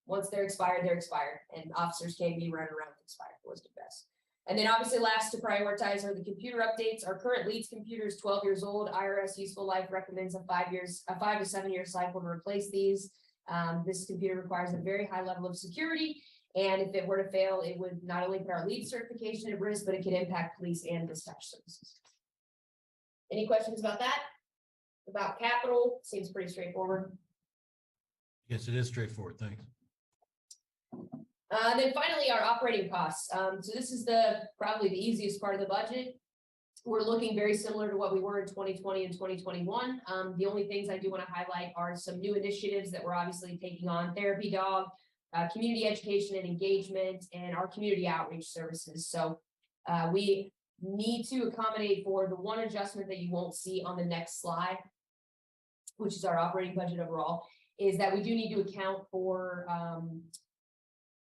once they're expired, and officers can't be running around with expired ballistic vests. And then obviously last to prioritize are the computer updates. Our current leads computer is 12 years old. IRS useful life recommends a 5 to 7 year cycle to replace these. This computer requires a very high level of security. And if it were to fail, it would not only put our lead certification at risk, but it could impact police and dispatch services. Any questions about that? About capital? Seems pretty straightforward. Yes, it is straightforward. Thanks. Then finally, our operating costs. So this is probably the easiest part of the budget. We're looking very similar to what we were in 2020 and 2021. The only things I do want to highlight are some new initiatives that we're obviously taking on: therapy dog, community education and engagement, and our community outreach services. So we need to accommodate for the one adjustment that you won't see on the next slide, which is our operating budget overall, is that we do need to account for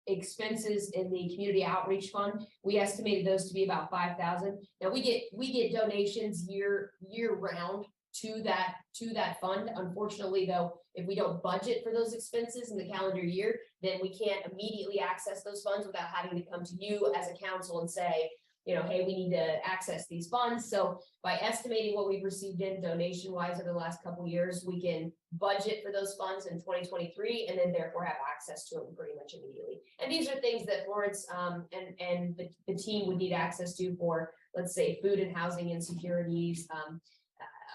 expenses in the community outreach fund. We estimated those to be about 5,000. Now we get donations year round to that fund. Unfortunately, though, if we don't budget for those expenses in the calendar year, then we can't immediately access those funds without having to come to you as a council and say, hey, we need to access these funds. So by estimating what we've received in donation wise over the last couple of years, we can budget for those funds in 2023 and then therefore have access to them pretty much immediately. And these are things that Florence and the team would need access to for, let's say, food and housing insecurities,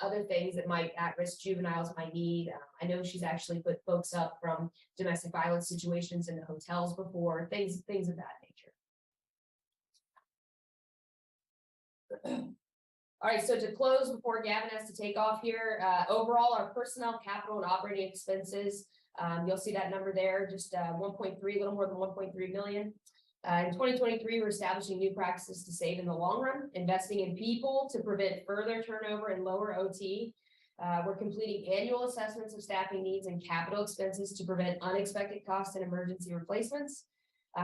other things that at-risk juveniles might need. I know she's actually put folks up from domestic violence situations in the hotels before, things of that nature. All right, so to close before Gavin has to take off here, overall, our personnel, capital, and operating expenses, you'll see that number there, just 1.3, a little more than 1.3 million. In 2023, we're establishing new practices to save in the long run, investing in people to prevent further turnover and lower OT. We're completing annual assessments of staffing needs and capital expenses to prevent unexpected costs and emergency replacements.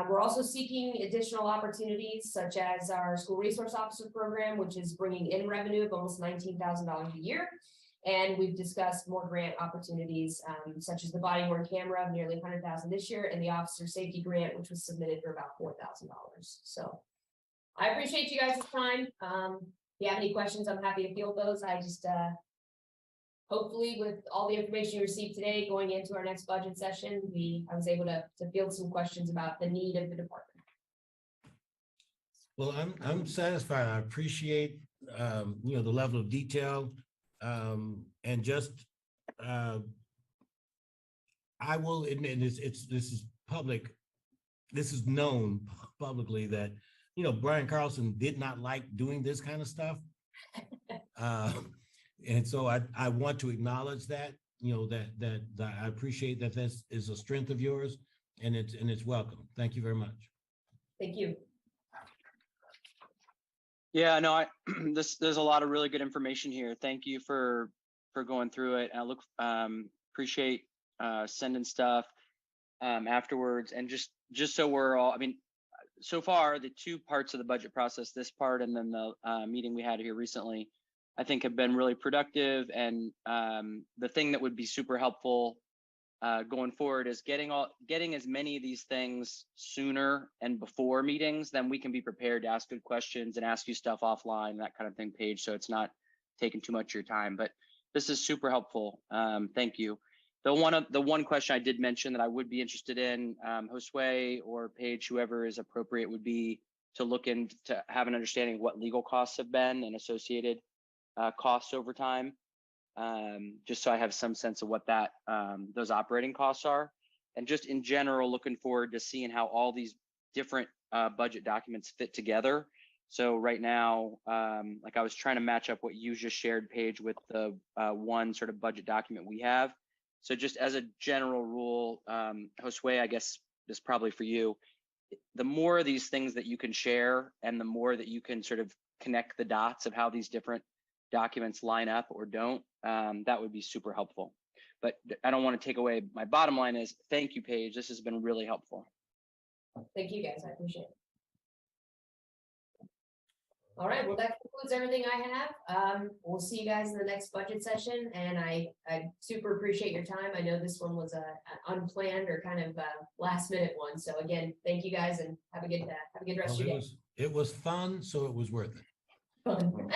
We're also seeking additional opportunities such as our school resource officer program, which is bringing in revenue of almost $19,000 a year. And we've discussed more grant opportunities such as the body worn camera of nearly $100,000 this year and the officer safety grant, which was submitted for about $4,000. So I appreciate you guys' time. If you have any questions, I'm happy to field those. I just hopefully with all the information you received today going into our next budget session, I was able to field some questions about the need of the department. Well, I'm satisfied. I appreciate the level of detail, and just I will admit this is public. This is known publicly that Brian Carlson did not like doing this kind of stuff. And so I want to acknowledge that, that I appreciate that this is a strength of yours, and it's welcome. Thank you very much. Thank you. Yeah, no, there's a lot of really good information here. Thank you for going through it. I appreciate sending stuff afterwards, and just so we're all, so far the 2 parts of the budget process, this part and then the meeting we had here recently, I think have been really productive. And the thing that would be super helpful going forward is getting as many of these things sooner and before meetings, then we can be prepared to ask good questions and ask you stuff offline, that kind of thing, Paige, so it's not taking too much of your time. But this is super helpful. Thank you. The one question I did mention that I would be interested in, Josue or Paige, whoever is appropriate, would be to look into to have an understanding of what legal costs have been and associated costs over time. Just so I have some sense of what that those operating costs are. And just in general, looking forward to seeing how all these different budget documents fit together. So right now, like I was trying to match up what you just shared, Paige, with the one sort of budget document we have. So just as a general rule, Josue, I guess this is probably for you. The more of these things that you can share and the more that you can sort of connect the dots of how these different documents line up or don't, that would be super helpful. But I don't want to take away, my bottom line is thank you, Paige. This has been really helpful. Thank you, guys. I appreciate it. All right, well, that concludes everything I have. We'll see you guys in the next budget session, and I super appreciate your time. I know this one was an unplanned or kind of last minute one. So again, thank you guys and have a good rest of your day. It was fun, so it was worth it. Fun.